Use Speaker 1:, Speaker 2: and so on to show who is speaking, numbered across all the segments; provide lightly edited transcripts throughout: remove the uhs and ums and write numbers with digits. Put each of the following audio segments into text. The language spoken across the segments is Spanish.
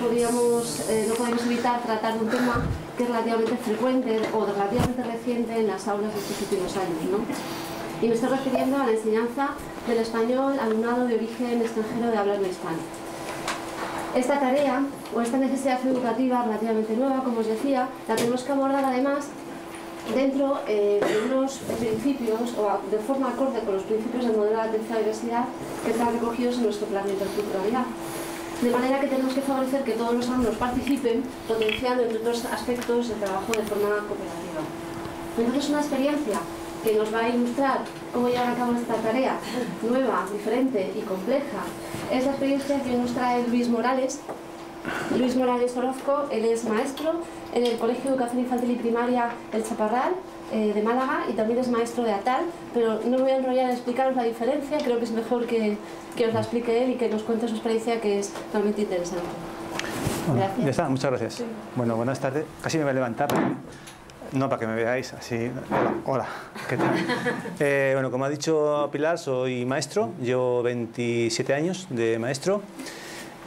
Speaker 1: no podemos evitar tratar de un tema que es relativamente frecuente o relativamente reciente en las aulas de estos últimos años, ¿no? Y me estoy refiriendo a la enseñanza del español al alumnado de origen extranjero de habla no hispana. Esta tarea, o esta necesidad educativa relativamente nueva, como os decía, la tenemos que abordar además dentro de unos principios, o de forma acorde con los principios del modelo de atención a la diversidad que están recogidos en nuestro plan de interculturalidad. De manera que tenemos que favorecer que todos los alumnos participen, potenciando entre otros aspectos el trabajo de forma cooperativa. Entonces, una experiencia que nos va a ilustrar cómo llevar a cabo esta tarea nueva, diferente y compleja es la experiencia que nos trae Luis Morales. Luis Morales Orozco, él es maestro en el Colegio de Educación Infantil y Primaria El Chaparral de Málaga y también es maestro de ATAL, pero no me voy a enrollar en explicaros la diferencia, creo que es mejor que os la explique él y que nos cuente su experiencia, que es realmente interesante.
Speaker 2: Bueno,
Speaker 1: gracias.
Speaker 2: Ya está, muchas gracias. Sí. Bueno, buenas tardes. Casi me voy a levantar, no para que me veáis así. Hola, ¿qué tal? Bueno, como ha dicho Pilar, soy maestro, llevo 27 años de maestro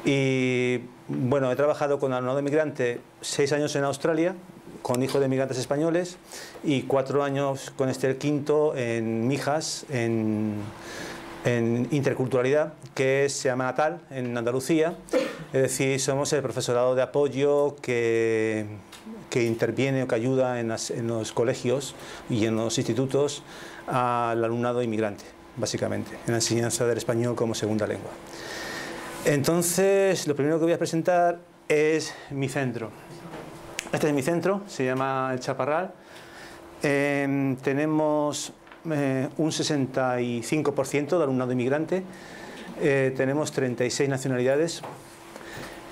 Speaker 2: y bueno, he trabajado con alumnado inmigrante 6 años en Australia, con hijos de migrantes españoles y 4 años con el quinto en Mijas, en interculturalidad, que se llama Natal, en Andalucía. Es decir, somos el profesorado de apoyo que interviene o que ayuda en los colegios y en los institutos al alumnado inmigrante, básicamente, en la enseñanza del español como segunda lengua. Entonces, lo primero que voy a presentar es mi centro. Este es mi centro, se llama El Chaparral. Tenemos un 65% de alumnado inmigrante, tenemos 36 nacionalidades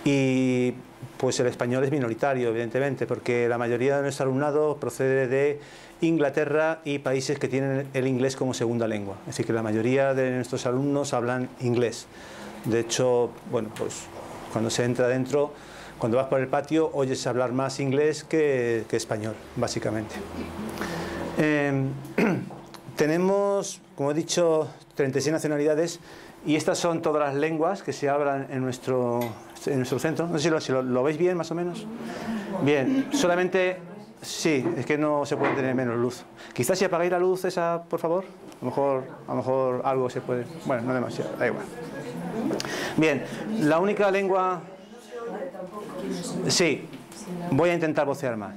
Speaker 2: y pues el español es minoritario, evidentemente, porque la mayoría de nuestro alumnado procede de Inglaterra y países que tienen el inglés como segunda lengua. Es decir, que la mayoría de nuestros alumnos hablan inglés. De hecho, bueno, pues cuando se entra dentro, cuando vas por el patio, oyes hablar más inglés que español, básicamente. Tenemos, como he dicho, 36 nacionalidades y estas son todas las lenguas que se hablan en nuestro centro. No sé si lo veis bien, más o menos. Bien, solamente... Sí, es que no se puede tener menos luz. Quizás si apagáis la luz esa, por favor, a lo mejor algo se puede... Bueno, no demasiado, da igual. Bien, la única lengua... Sí, voy a intentar vocear más.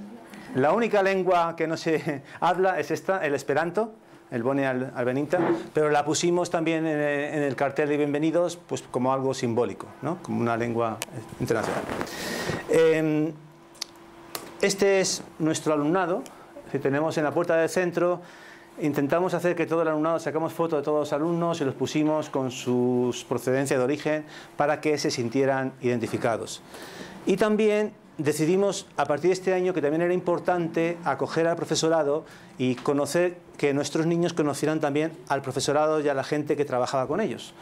Speaker 2: La única lengua que no se habla es esta, el esperanto, el Bone Albenita, pero la pusimos también en el cartel de bienvenidos pues como algo simbólico, ¿no? Como una lengua internacional. Este es nuestro alumnado, que tenemos en la puerta del centro. Intentamos hacer que todo el alumnado, sacamos fotos de todos los alumnos y los pusimos con sus procedencias de origen para que se sintieran identificados. Y también decidimos a partir de este año que también era importante acoger al profesorado y que nuestros niños conocieran también al profesorado y a la gente que trabajaba con ellos.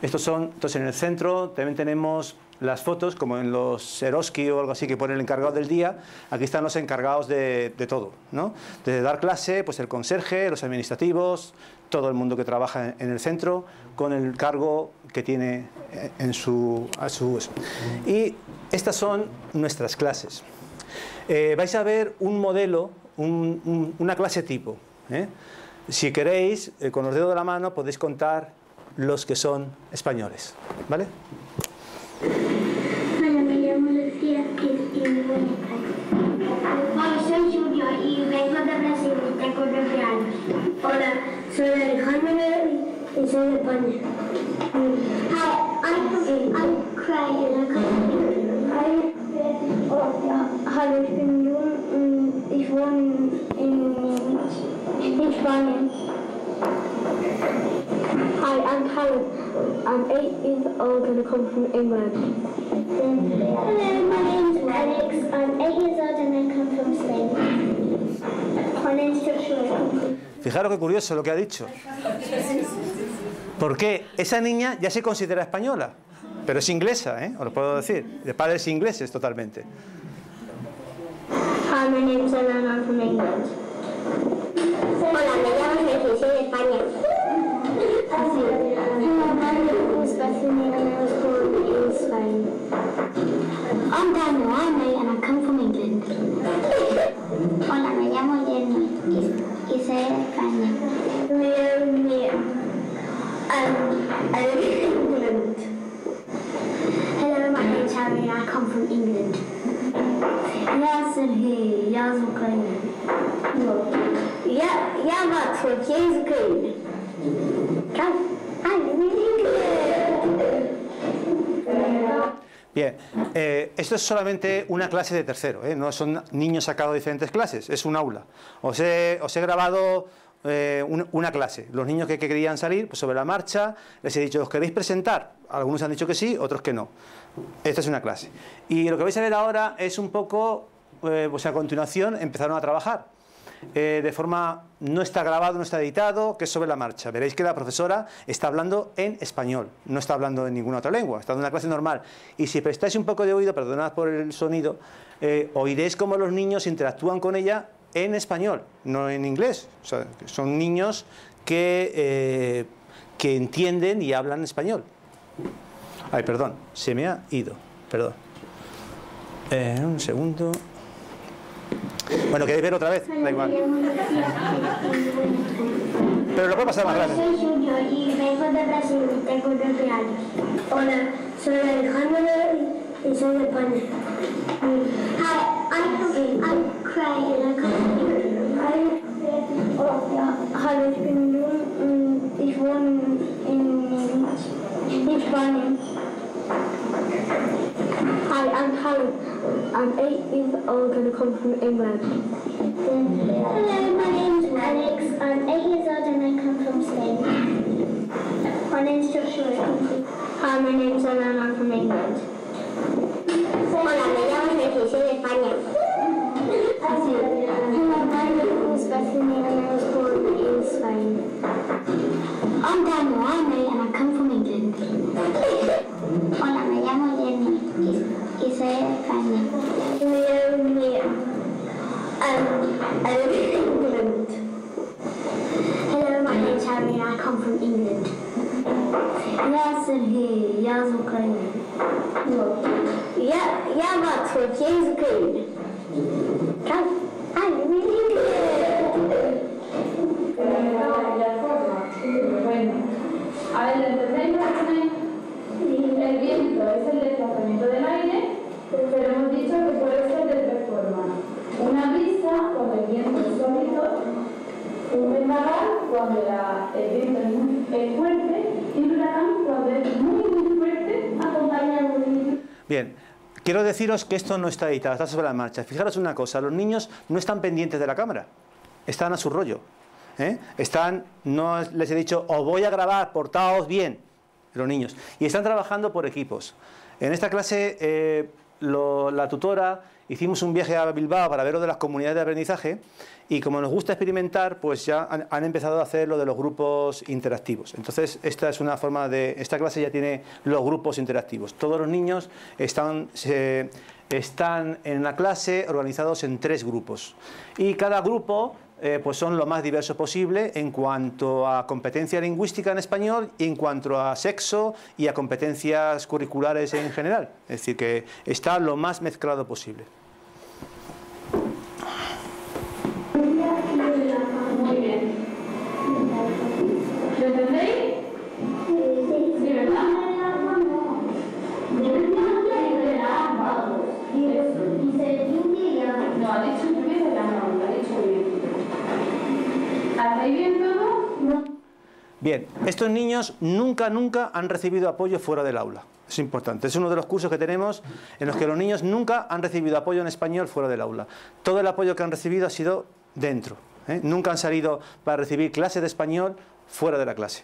Speaker 2: Entonces en el centro también tenemos las fotos, como en los Eroski o algo así que pone el encargado del día. Aquí están los encargados de todo, ¿no? Desde dar clase, pues el conserje, los administrativos, todo el mundo que trabaja en el centro con el cargo que tiene Y estas son nuestras clases. Vais a ver un modelo, una clase tipo, ¿eh? Si queréis, con los dedos de la mano podéis contar los que son españoles, ¿vale?
Speaker 3: Hola, me llamo Lucía y vivo en España. Hola, soy Julio y vengo de Brasil y tengo 9 años. Hola, soy Alejandro y soy de España. I'm Craig and hallo, ich bin jung und ich wohne in Spanien. Hi, I'm Callum. I'm 8 years old and I come from England. Hello, my name's Alex. I'm 8 years old and I come from Spain. My name's Joshua.
Speaker 2: Fijaros qué curioso lo que ha dicho. Porque esa niña ya se considera española, pero es inglesa, ¿eh? Os lo puedo decir. De padres ingleses totalmente.
Speaker 3: Hi, my name's Ella and I'm from England. Hola, me llamo Sergio, soy de España. My name is Bethany and I was born in Spain. I'm Daniel, I'm 8 and I come from England. Hola, me llamo Jenny y soy de España. Me llamo Mia. I live in England. Hello, my name is Harry and I come from England. Я Сергей, я из Украины. Я Матвей, я из Украины.
Speaker 2: Bien, esto es solamente una clase de tercero, no son niños sacados de diferentes clases, es un aula. Os he grabado una clase, los niños que querían salir, pues sobre la marcha, les he dicho, ¿os queréis presentar? Algunos han dicho que sí, otros que no. Esta es una clase. Y lo que vais a ver ahora es un poco, pues a continuación empezaron a trabajar. De forma, no está grabado, no está editado, que es sobre la marcha. Veréis que la profesora está hablando en español, no está hablando en ninguna otra lengua, está en una clase normal. Y si prestáis un poco de oído, perdonad por el sonido, oiréis cómo los niños interactúan con ella en español, no en inglés. O sea, son niños que entienden y hablan español. Ay, perdón, se me ha ido, perdón. Un segundo. Bueno, ¿queréis ver otra vez? Da igual. Pero lo puedo pasar más rápido.
Speaker 3: Soy Junior y vengo de Brasil y tengo 9 años. Hola, soy Alejandro y soy de España. Hi, I'm Craig and I come from England. Hallo, ich bin Jung, ich wohne in Spanien. Hi, I'm Callum. I'm 8 years old and I come from England. Hello, my name's Alex. I'm 8 years old and I come from Spain. My name's Joshua. Hi, my name's Anna and I'm from England. Hola, me llamo Sergio, soy de España. Hello, my name is Bethany and I was born in Spain. I'm Daniel, I'm 8 and I come from England. Hola, me llamo Jenny y soy de España. Me llamo Mia. I live in England. Hello, my name is Harry and I come from England. Я Сергей, я из Украины. Я Матвей, я из Украины. I live in England.
Speaker 4: A ver, el viento es el desplazamiento del aire, pero hemos dicho que puede ser de 3 formas. Una brisa, cuando el viento es suavito, un vendaval, cuando el viento es fuerte, y un huracán, cuando es muy fuerte, acompañado de...
Speaker 2: Bien, quiero deciros que esto no está editado, está sobre la marcha. Fijaros una cosa, los niños no están pendientes de la cámara, están a su rollo. No les he dicho, os voy a grabar, portaos bien, los niños. Y están trabajando por equipos. En esta clase, la tutora, hicimos un viaje a Bilbao para ver lo de las comunidades de aprendizaje y como nos gusta experimentar, pues ya han empezado a hacer lo de los grupos interactivos. Entonces, esta es una forma de... Esta clase ya tiene los grupos interactivos. Todos los niños están en la clase organizados en 3 grupos. Y cada grupo... pues son lo más diverso posible en cuanto a competencia lingüística en español y en cuanto a sexo y a competencias curriculares en general. Es decir, que está lo más mezclado posible.
Speaker 4: Muy bien. ¿Lo entendéis? Sí, ¿verdad? No, ha dicho bien, ha dicho bien. ¿Hacéis bien todo? No.
Speaker 2: Bien, estos niños nunca han recibido apoyo fuera del aula. Es importante, es uno de los cursos que tenemos en los que los niños nunca han recibido apoyo en español fuera del aula. Todo el apoyo que han recibido ha sido dentro. Nunca han salido para recibir clases de español fuera de la clase.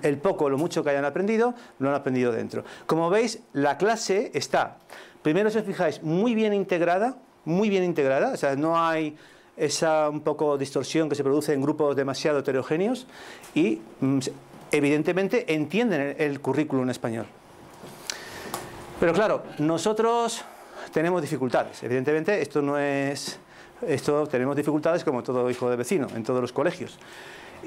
Speaker 2: El poco o lo mucho que hayan aprendido, lo han aprendido dentro. Como veis, la clase está, primero si os fijáis, muy bien integrada, o sea, no hay esa un poco distorsión que se produce en grupos demasiado heterogéneos y evidentemente entienden el currículum en español. Pero claro, nosotros tenemos dificultades, evidentemente esto tenemos dificultades como todo hijo de vecino, en todos los colegios.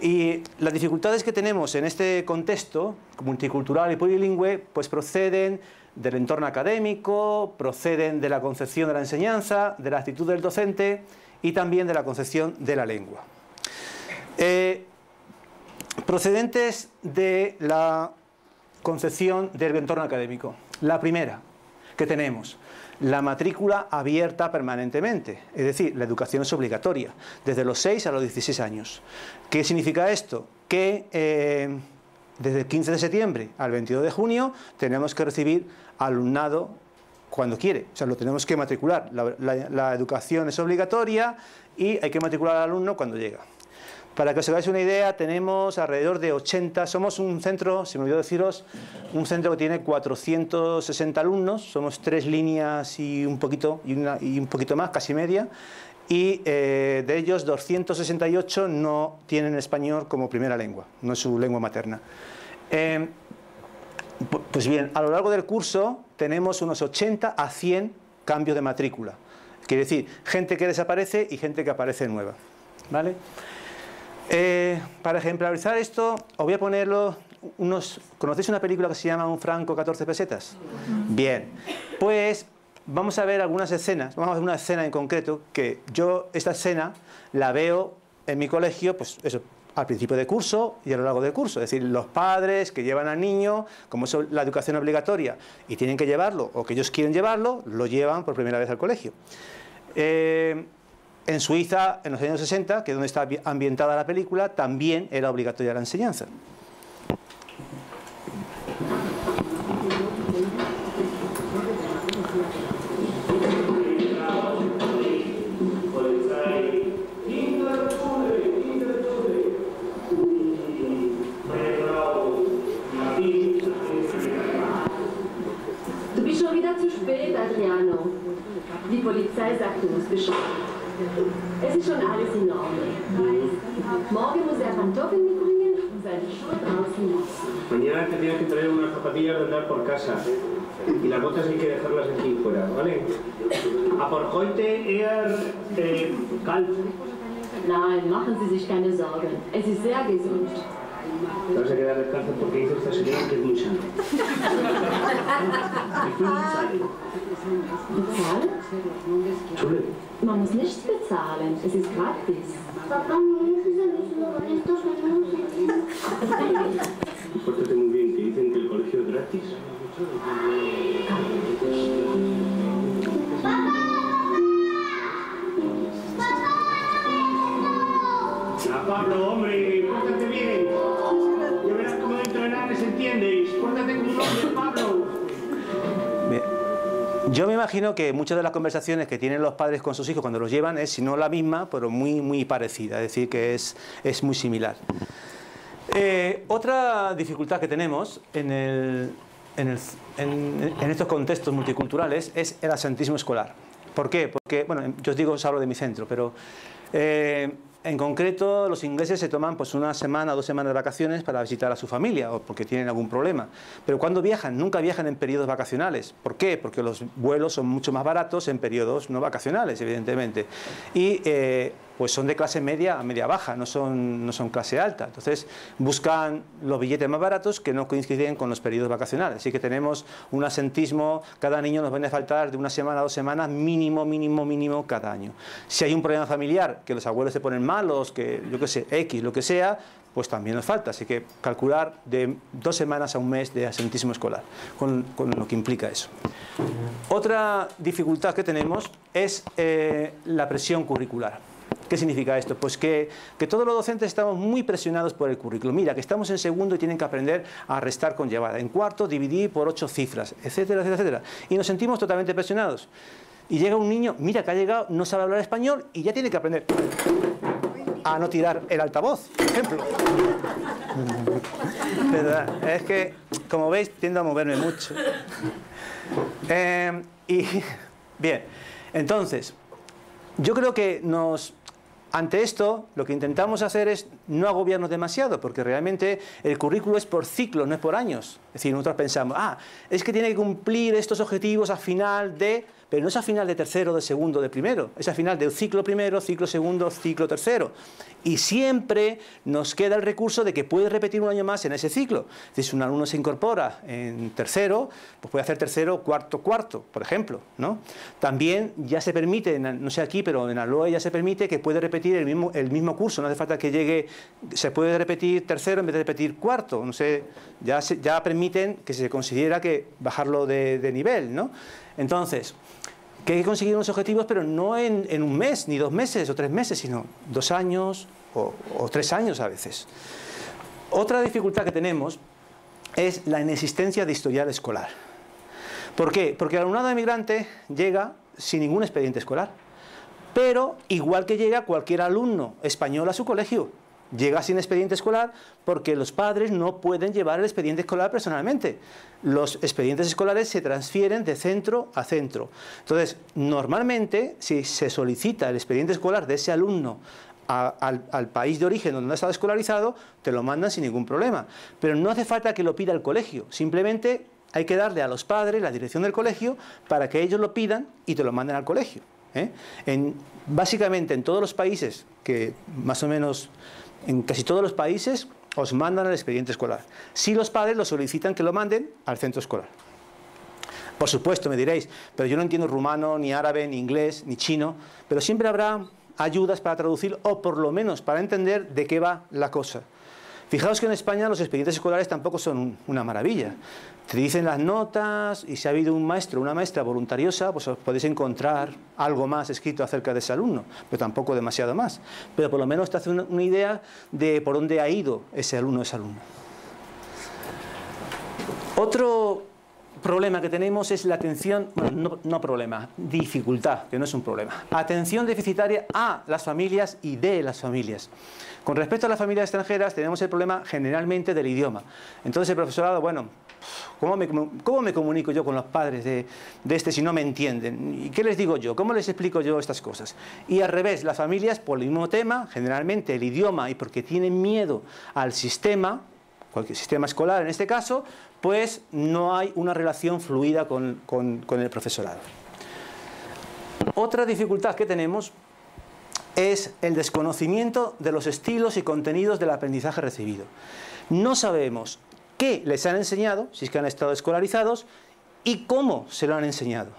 Speaker 2: Y las dificultades que tenemos en este contexto multicultural y plurilingüe pues proceden del entorno académico, proceden de la concepción de la enseñanza, de la actitud del docente y también de la concepción de la lengua. Procedentes de la concepción del entorno académico. La primera que tenemos, la matrícula abierta permanentemente, es decir, la educación es obligatoria, desde los 6 a los 16 años. ¿Qué significa esto? Que desde el 15 de septiembre al 22 de junio tenemos que recibir alumnado cuando quiere, o sea, lo tenemos que matricular. La educación es obligatoria y hay que matricular al alumno cuando llega. Para que os hagáis una idea, tenemos alrededor de 80, somos un centro, se me olvidó deciros, un centro que tiene 460 alumnos, somos 3 líneas y un poquito más, casi media, y de ellos 268 no tienen español como primera lengua, no es su lengua materna. Pues bien, a lo largo del curso tenemos unos 80 a 100 cambios de matrícula, quiere decir, gente que desaparece y gente que aparece nueva, ¿vale? Para ejemplarizar esto, os voy a ponerlo ¿conocéis una película que se llama Un franco 14 pesetas? Bien, pues vamos a ver algunas escenas, vamos a ver una escena en concreto, que yo esta escena la veo en mi colegio, pues eso, al principio de curso y a lo largo del curso, es decir, los padres que llevan al niño, como es la educación obligatoria y tienen que llevarlo, o que ellos quieren llevarlo, lo llevan por primera vez al colegio. En Suiza, en los años 60, que es donde está ambientada la película, también era obligatoria la enseñanza.
Speaker 5: Du bist schon wieder zu spät, Adriano. Die Polizei sagt, du musst Bescheid. Es ist schon alles in Ordnung. Morgen muss Pantoffeln mitbringen und seine Schuhe draußen lassen.
Speaker 6: Mañana tendría que traer unas zapatillas de andar por casa. Y las botas hay que dejarlas aquí fuera, ¿vale? A por heute eher kalt.
Speaker 5: Nein, machen Sie sich keine Sorgen. Es ist sehr gesund.
Speaker 6: Te vas a quedar descalzo porque dice esta señora que es muy sano.
Speaker 5: Bezahlen?
Speaker 6: Chule.
Speaker 5: Man muss nichts bezahlen. Es ist gratis.
Speaker 3: Papá, no es esto
Speaker 6: Pórtate muy bien, que dicen que el colegio es gratis. Pablo, hombre, pórtate bien. Ya verás cómo dentro de nada les entiendes. Pórtate como un hombre, Pablo.
Speaker 2: Bien. Yo me imagino que muchas de las conversaciones que tienen los padres con sus hijos cuando los llevan es, si no la misma, pero muy parecida, es decir, que es muy similar. Otra dificultad que tenemos en estos contextos multiculturales es el absentismo escolar. ¿Por qué? Porque, bueno, yo os hablo de mi centro, pero en concreto los ingleses se toman pues una semana o 2 semanas de vacaciones para visitar a su familia o porque tienen algún problema. Pero cuando viajan, nunca viajan en periodos vacacionales. ¿Por qué? Porque los vuelos son mucho más baratos en periodos no vacacionales, evidentemente. Y pues son de clase media a media baja, no son clase alta. Entonces buscan los billetes más baratos que no coinciden con los periodos vacacionales. Así que tenemos un absentismo, cada niño nos viene a faltar de 1 semana a 2 semanas mínimo cada año. Si hay un problema familiar, que los abuelos se ponen malos, que yo qué sé, X, lo que sea, pues también nos falta. Así que calcular de 2 semanas a 1 mes de absentismo escolar, con lo que implica eso. Otra dificultad que tenemos es la presión curricular. ¿Qué significa esto? Pues que todos los docentes estamos muy presionados por el currículo. Mira, que estamos en segundo y tienen que aprender a restar con llevada. En cuarto, dividir por 8 cifras, etcétera, etcétera, etcétera. Y nos sentimos totalmente presionados. Y llega un niño, mira que ha llegado, no sabe hablar español y ya tiene que aprender a no tirar el altavoz, por ejemplo. ¿Verdad? Es que, como veis, tiendo a moverme mucho. Y bien, entonces, yo creo que ante esto, lo que intentamos hacer es no agobiarnos demasiado, porque realmente el currículo es por ciclos, no es por años. Es decir, nosotros pensamos, es que tiene que cumplir estos objetivos al final de... Pero no es al final de tercero, de segundo, de primero. Es al final de ciclo primero, ciclo segundo, ciclo tercero. Y siempre nos queda el recurso de que puede repetir un año más en ese ciclo. Si un alumno se incorpora en tercero, pues puede hacer tercero, cuarto, por ejemplo, ¿no? También ya se permite, no sé aquí, pero en ALOE ya se permite que puede repetir el mismo curso. No hace falta que llegue, se puede repetir tercero en vez de repetir cuarto. No sé, ya permiten que se considera que bajarlo de nivel, ¿no? Entonces, que hay que conseguir unos objetivos, pero no en un mes, ni 2 meses o 3 meses, sino 2 años o 3 años a veces. Otra dificultad que tenemos es la inexistencia de historial escolar. ¿Por qué? Porque el alumnado inmigrante llega sin ningún expediente escolar, pero igual que llega cualquier alumno español a su colegio. Llega sin expediente escolar porque los padres no pueden llevar el expediente escolar personalmente. Los expedientes escolares se transfieren de centro a centro. Entonces, normalmente, si se solicita el expediente escolar de ese alumno al país de origen donde ha estado escolarizado, te lo mandan sin ningún problema. Pero no hace falta que lo pida el colegio. Simplemente hay que darle a los padres la dirección del colegio para que ellos lo pidan y te lo manden al colegio. Básicamente en todos los países, que más o menos en casi todos los países, os mandan el expediente escolar. Si los padres lo solicitan que lo manden al centro escolar. Por supuesto, me diréis, pero yo no entiendo rumano, ni árabe, ni inglés, ni chino, pero siempre habrá ayudas para traducir o por lo menos para entender de qué va la cosa. Fijaos que en España los expedientes escolares tampoco son una maravilla. Te dicen las notas y si ha habido un maestro o una maestra voluntariosa, pues os podéis encontrar algo más escrito acerca de ese alumno, pero tampoco demasiado más. Pero por lo menos te hace una idea de por dónde ha ido ese alumno o esa alumna. Otro problema que tenemos es la atención, bueno, no problema, dificultad, que no es un problema. Atención deficitaria a las familias y de las familias. Con respecto a las familias extranjeras tenemos el problema generalmente del idioma. Entonces el profesorado, bueno, ¿cómo me comunico yo con los padres de este si no me entienden? ¿Y qué les digo yo? ¿Cómo les explico yo estas cosas? Y al revés, las familias por el mismo tema, generalmente el idioma y porque tienen miedo al sistema, cualquier sistema escolar en este caso, pues no hay una relación fluida con el profesorado. Otra dificultad que tenemos es el desconocimiento de los estilos y contenidos del aprendizaje recibido. No sabemos qué les han enseñado, si es que han estado escolarizados, y cómo se lo han enseñado.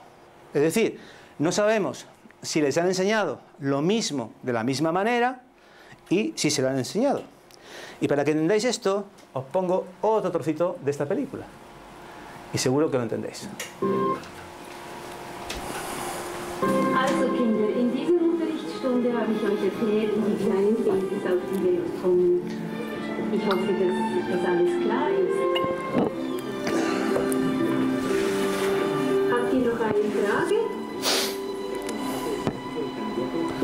Speaker 2: Es decir, no sabemos si les han enseñado lo mismo de la misma manera y si se lo han enseñado. Y para que entendáis esto, os pongo otro trocito de esta película. Y seguro que lo entendéis.
Speaker 5: Also Kinder, in dieser Unterrichtsstunde habe ich euch erklärt, wie die kleinen Babys auf die Welt kommen. Ich hoffe, dass alles klar ist. Habt ihr noch eine Frage?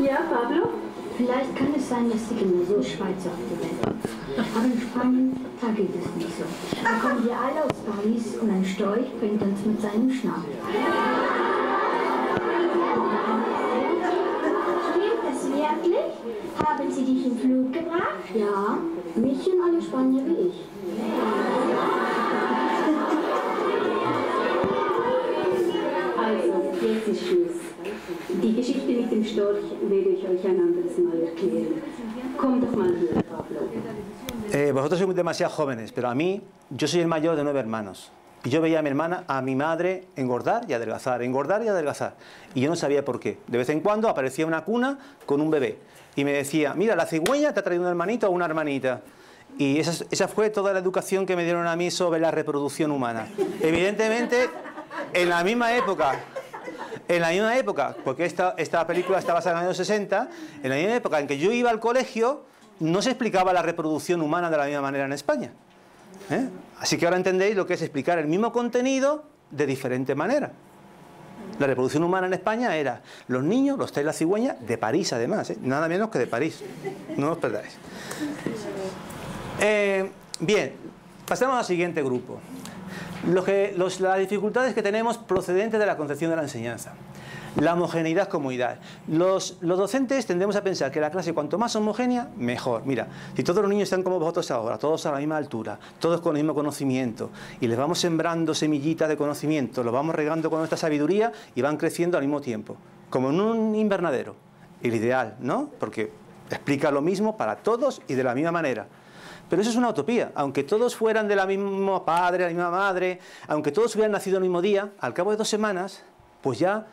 Speaker 5: Ja, Pablo?
Speaker 3: Vielleicht kann es sein, dass die Kinder so Schweizer auf die Welt kommen. Aber in Spanien, da geht es nicht so. Da kommen wir alle aus Paris und ein Storch bringt uns mit seinem Schnabel. Stimmt das wirklich? Haben Sie dich im Flug gebracht? Ja, mich und alle Spanier wie ich.
Speaker 5: Also, jetzt ist Schluss. Die Geschichte mit dem Storch werde ich euch ein anderes Mal erklären. Komm doch mal hier, Pablo.
Speaker 2: Vosotros sois demasiado jóvenes, pero a mí, yo soy el mayor de 9 hermanos. Y yo veía a mi madre engordar y adelgazar, engordar y adelgazar. Y yo no sabía por qué. De vez en cuando aparecía una cuna con un bebé. Y me decía, mira, la cigüeña te ha traído un hermanito o una hermanita. Y esa fue toda la educación que me dieron a mí sobre la reproducción humana. Evidentemente, en la misma época, porque esta película está basada en los años 60, en la misma época en que yo iba al colegio, no se explicaba la reproducción humana de la misma manera en España. Así que ahora entendéis lo que es explicar el mismo contenido de diferente manera. La reproducción humana en España era los niños, los trae la cigüeña, de París además, nada menos que de París. No os perdáis. Bien, pasamos al siguiente grupo. Las dificultades que tenemos procedentes de la concepción de la enseñanza. La homogeneidad como ideal. Los docentes tendemos a pensar que la clase cuanto más homogénea, mejor. Mira, si todos los niños están como vosotros ahora, todos a la misma altura, todos con el mismo conocimiento, y les vamos sembrando semillitas de conocimiento, los vamos regando con nuestra sabiduría y van creciendo al mismo tiempo, como en un invernadero. El ideal, ¿no? Porque explica lo mismo para todos y de la misma manera. Pero eso es una utopía. Aunque todos fueran de la misma padre, la misma madre, aunque todos hubieran nacido el mismo día, al cabo de 2 semanas, pues ya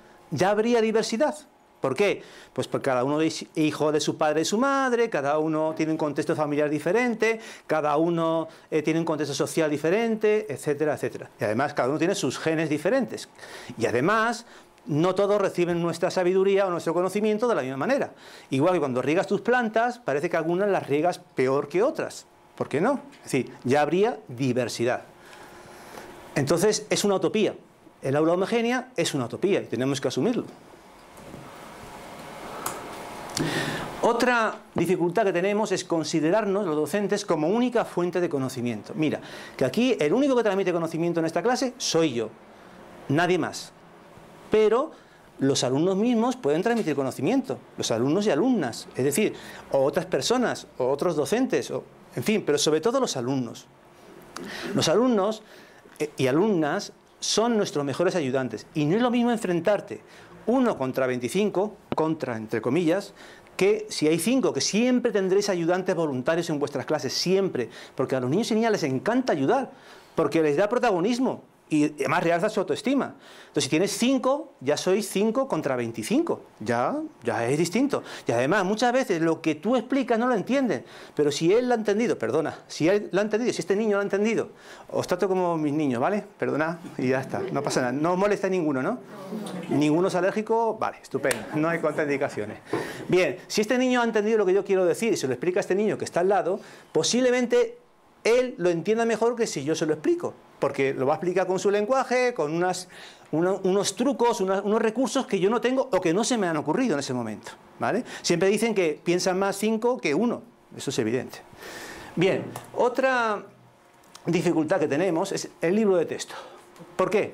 Speaker 2: habría diversidad. ¿Por qué? Pues porque cada uno es hijo de su padre y su madre, cada uno tiene un contexto familiar diferente, cada uno tiene un contexto social diferente, etcétera, etcétera. Y además cada uno tiene sus genes diferentes. Y además no todos reciben nuestra sabiduría o nuestro conocimiento de la misma manera. Igual que cuando riegas tus plantas, parece que algunas las riegas peor que otras. ¿Por qué no? Es decir, ya habría diversidad. Entonces es una utopía. El aula homogénea es una utopía y tenemos que asumirlo. Otra dificultad que tenemos es considerarnos, los docentes, como única fuente de conocimiento. Mira, que aquí el único que transmite conocimiento en esta clase soy yo, nadie más. Pero los alumnos mismos pueden transmitir conocimiento, los alumnos y alumnas, es decir, o otras personas, o otros docentes, en fin, pero sobre todo los alumnos. Los alumnos y alumnas son nuestros mejores ayudantes. Y no es lo mismo enfrentarte 1 contra 25, contra, entre comillas, que si hay 5, que siempre tendréis ayudantes voluntarios en vuestras clases, siempre. Porque a los niños y niñas les encanta ayudar, porque les da protagonismo. Y además realza su autoestima. Entonces, si tienes 5, ya sois 5 contra 25. Ya es distinto. Y además, muchas veces lo que tú explicas no lo entienden. Pero si él lo ha entendido, si él lo ha entendido, si este niño lo ha entendido, os trato como mis niños, ¿vale? Perdonad y ya está. No pasa nada. No os molesta ninguno, ¿no? Ninguno es alérgico, vale, estupendo. No hay contraindicaciones. Bien, si este niño ha entendido lo que yo quiero decir y se lo explica a este niño que está al lado, posiblemente él lo entienda mejor que si yo se lo explico, porque lo va a explicar con su lenguaje, con unos trucos, unos recursos que yo no tengo o que no se me han ocurrido en ese momento, ¿vale? Siempre dicen que piensan más 5 que 1, eso es evidente. Bien, otra dificultad que tenemos es el libro de texto. ¿Por qué?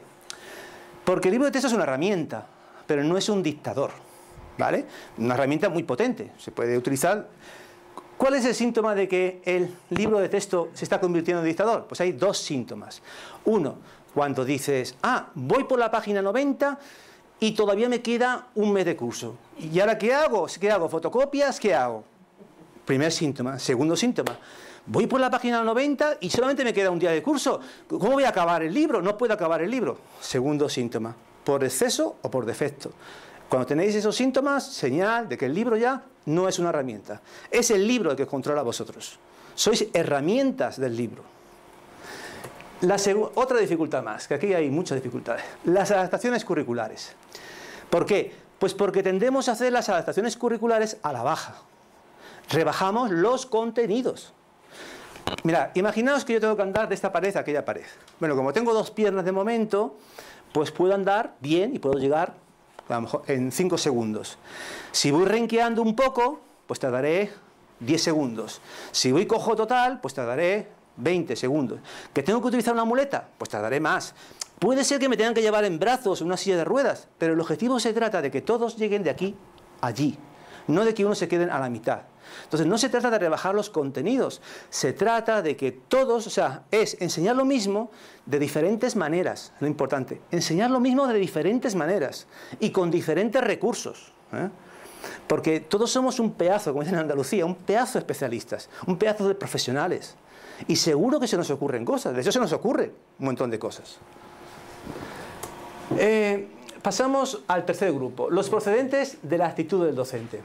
Speaker 2: Porque el libro de texto es una herramienta, pero no es un dictador, ¿vale? Una herramienta muy potente, se puede utilizar. ¿Cuál es el síntoma de que el libro de texto se está convirtiendo en dictador? Pues hay 2 síntomas. Uno, cuando dices, voy por la página 90 y todavía me queda un mes de curso. ¿Y ahora qué hago? ¿Qué hago? ¿Fotocopias? ¿Qué hago? Primer síntoma. Segundo síntoma, voy por la página 90 y solamente me queda un día de curso. ¿Cómo voy a acabar el libro? No puedo acabar el libro. Segundo síntoma, por exceso o por defecto. Cuando tenéis esos síntomas, señal de que el libro ya no es una herramienta. Es el libro el que os controla a vosotros. Sois herramientas del libro. Otra dificultad más, que aquí hay muchas dificultades. Las adaptaciones curriculares. ¿Por qué? Pues porque tendemos a hacer las adaptaciones curriculares a la baja. Rebajamos los contenidos. Mirad, imaginaos que yo tengo que andar de esta pared a aquella pared. Bueno, como tengo 2 piernas de momento, pues puedo andar bien y puedo llegar a lo mejor en 5 segundos. Si voy renqueando un poco, pues tardaré 10 segundos. Si voy cojo total, pues tardaré 20 segundos. ¿Que tengo que utilizar una muleta? Pues tardaré más. Puede ser que me tengan que llevar en brazos una silla de ruedas, pero el objetivo se trata de que todos lleguen de aquí a allí, no de que uno se queden a la mitad. Entonces no se trata de rebajar los contenidos, se trata de que todos, es enseñar lo mismo de diferentes maneras, lo importante, enseñar lo mismo de diferentes maneras y con diferentes recursos, porque todos somos un pedazo, como dicen en Andalucía, un pedazo de especialistas, un pedazo de profesionales, y seguro que se nos ocurren cosas, de hecho se nos ocurre un montón de cosas. Pasamos al tercer grupo, los procedentes de la actitud del docente.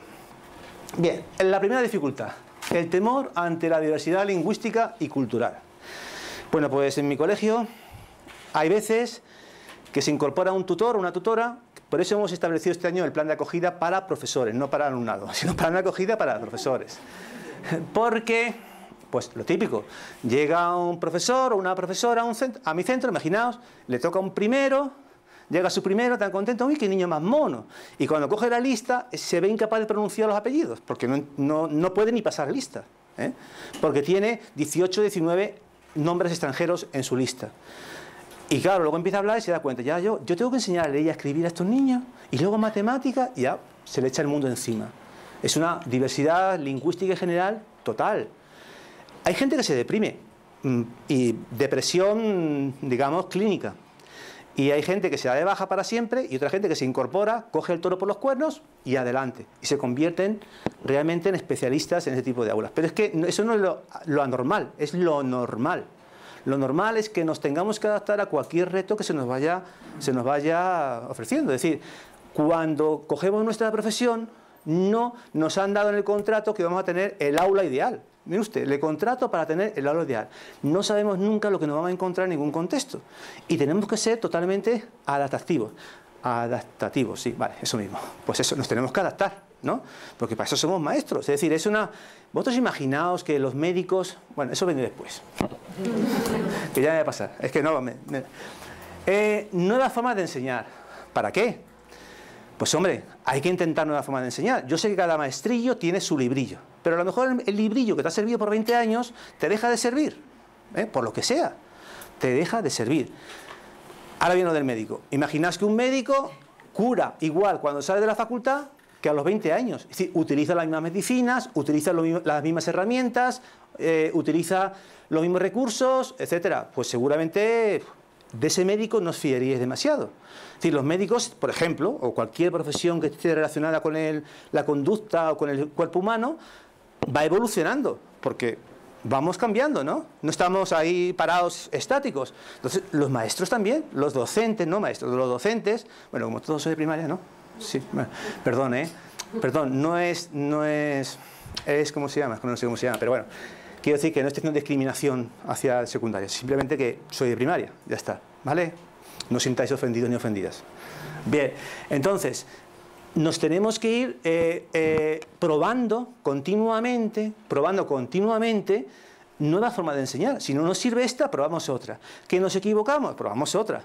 Speaker 2: Bien, la primera dificultad, el temor ante la diversidad lingüística y cultural. Bueno, pues en mi colegio hay veces que se incorpora un tutor o una tutora, por eso hemos establecido este año el plan de acogida para profesores, no para alumnado, sino plan de acogida para profesores. Porque, pues lo típico, llega un profesor o una profesora a mi centro, imaginaos, le toca un primero. Llega su primero, tan contento, uy, qué niño más mono. Y cuando coge la lista, se ve incapaz de pronunciar los apellidos, porque no puede ni pasar lista, porque tiene 18, 19 nombres extranjeros en su lista. Y claro, luego empieza a hablar y se da cuenta, ya yo tengo que enseñar a leer y a escribir a estos niños, y luego matemáticas, y ya se le echa el mundo encima. Es una diversidad lingüística y general total. Hay gente que se deprime, y depresión, digamos, clínica. Y hay gente que se da de baja para siempre, y otra gente que se incorpora, coge el toro por los cuernos y adelante. Y se convierten realmente en especialistas en ese tipo de aulas. Pero es que eso no es lo anormal, es lo normal. Lo normal es que nos tengamos que adaptar a cualquier reto que se nos vaya ofreciendo. Es decir, cuando cogemos nuestra profesión, no nos han dado en el contrato que vamos a tener el aula ideal. Mire usted, le contrato para tener el aula ideal. No sabemos nunca lo que nos vamos a encontrar en ningún contexto. Y tenemos que ser totalmente adaptativos. Adaptativos, sí, vale, eso mismo. Pues eso, nos tenemos que adaptar, ¿no? Porque para eso somos maestros. Es decir, vosotros imaginaos que los médicos... Bueno, eso viene después. Que ya me va a pasar. Es que no... nuevas formas de enseñar. ¿Para qué? Pues hombre, hay que intentar nuevas formas de enseñar. Yo sé que cada maestrillo tiene su librillo. Pero a lo mejor el librillo que te ha servido por 20 años te deja de servir. Por lo que sea. Te deja de servir. Ahora viene lo del médico. Imaginaos que un médico cura igual cuando sale de la facultad que a los 20 años. Es decir, utiliza las mismas medicinas, utiliza las mismas herramientas, utiliza los mismos recursos, etcétera. Pues seguramente de ese médico no os fiaríais demasiado. Es decir, los médicos, por ejemplo, o cualquier profesión que esté relacionada con la conducta o con el cuerpo humano, va evolucionando, porque vamos cambiando, ¿no? No estamos ahí parados estáticos. Entonces, los maestros también, los docentes, no maestros, los docentes, bueno, como todos soy de primaria, ¿no? Sí, bueno, perdón, perdón, no es, ¿cómo se llama? No sé cómo se llama, pero bueno, quiero decir que no estoy haciendo discriminación hacia el secundario, simplemente que soy de primaria, ya está, ¿vale? No os sintáis ofendidos ni ofendidas. Bien, entonces, nos tenemos que ir probando continuamente nuevas formas de enseñar. Si no nos sirve esta, probamos otra. ¿Que nos equivocamos? Probamos otra.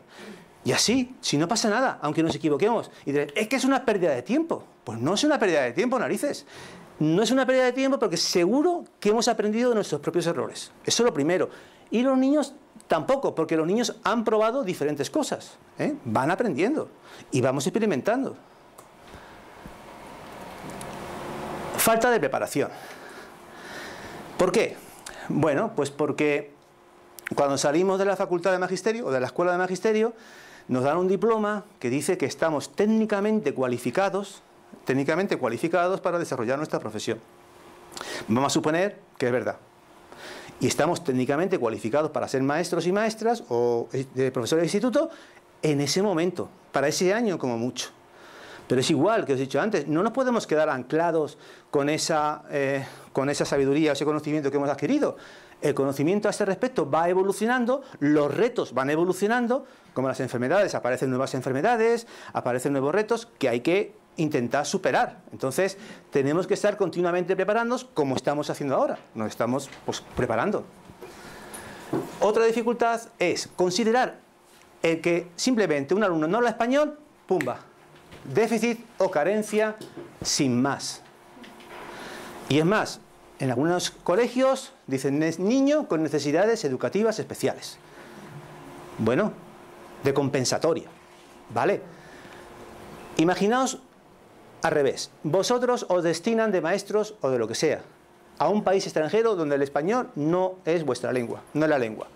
Speaker 2: Y así, si no pasa nada, aunque nos equivoquemos. Y diréis, es que es una pérdida de tiempo. Pues no es una pérdida de tiempo, narices. No es una pérdida de tiempo porque seguro que hemos aprendido de nuestros propios errores. Eso es lo primero. Y los niños tampoco, porque los niños han probado diferentes cosas. Van aprendiendo y vamos experimentando. Falta de preparación. ¿Por qué? Bueno, pues porque cuando salimos de la facultad de magisterio o de la escuela de magisterio, nos dan un diploma que dice que estamos técnicamente cualificados para desarrollar nuestra profesión. Vamos a suponer que es verdad. Y estamos técnicamente cualificados para ser maestros y maestras o profesores de instituto en ese momento, para ese año como mucho. Pero es igual que os he dicho antes, no nos podemos quedar anclados con esa sabiduría, ese conocimiento que hemos adquirido. El conocimiento a este respecto va evolucionando, los retos van evolucionando, como las enfermedades, aparecen nuevas enfermedades, aparecen nuevos retos que hay que intentar superar. Entonces, tenemos que estar continuamente preparándonos como estamos haciendo ahora, nos estamos preparando. Otra dificultad es considerar el que simplemente un alumno no habla español, ¡pumba! Déficit o carencia sin más. Y es más, en algunos colegios dicen niño con necesidades educativas especiales. Bueno, de compensatoria, ¿vale? Imaginaos al revés. Vosotros os destinan de maestros o de lo que sea a un país extranjero donde el español no es vuestra lengua, no es la lengua.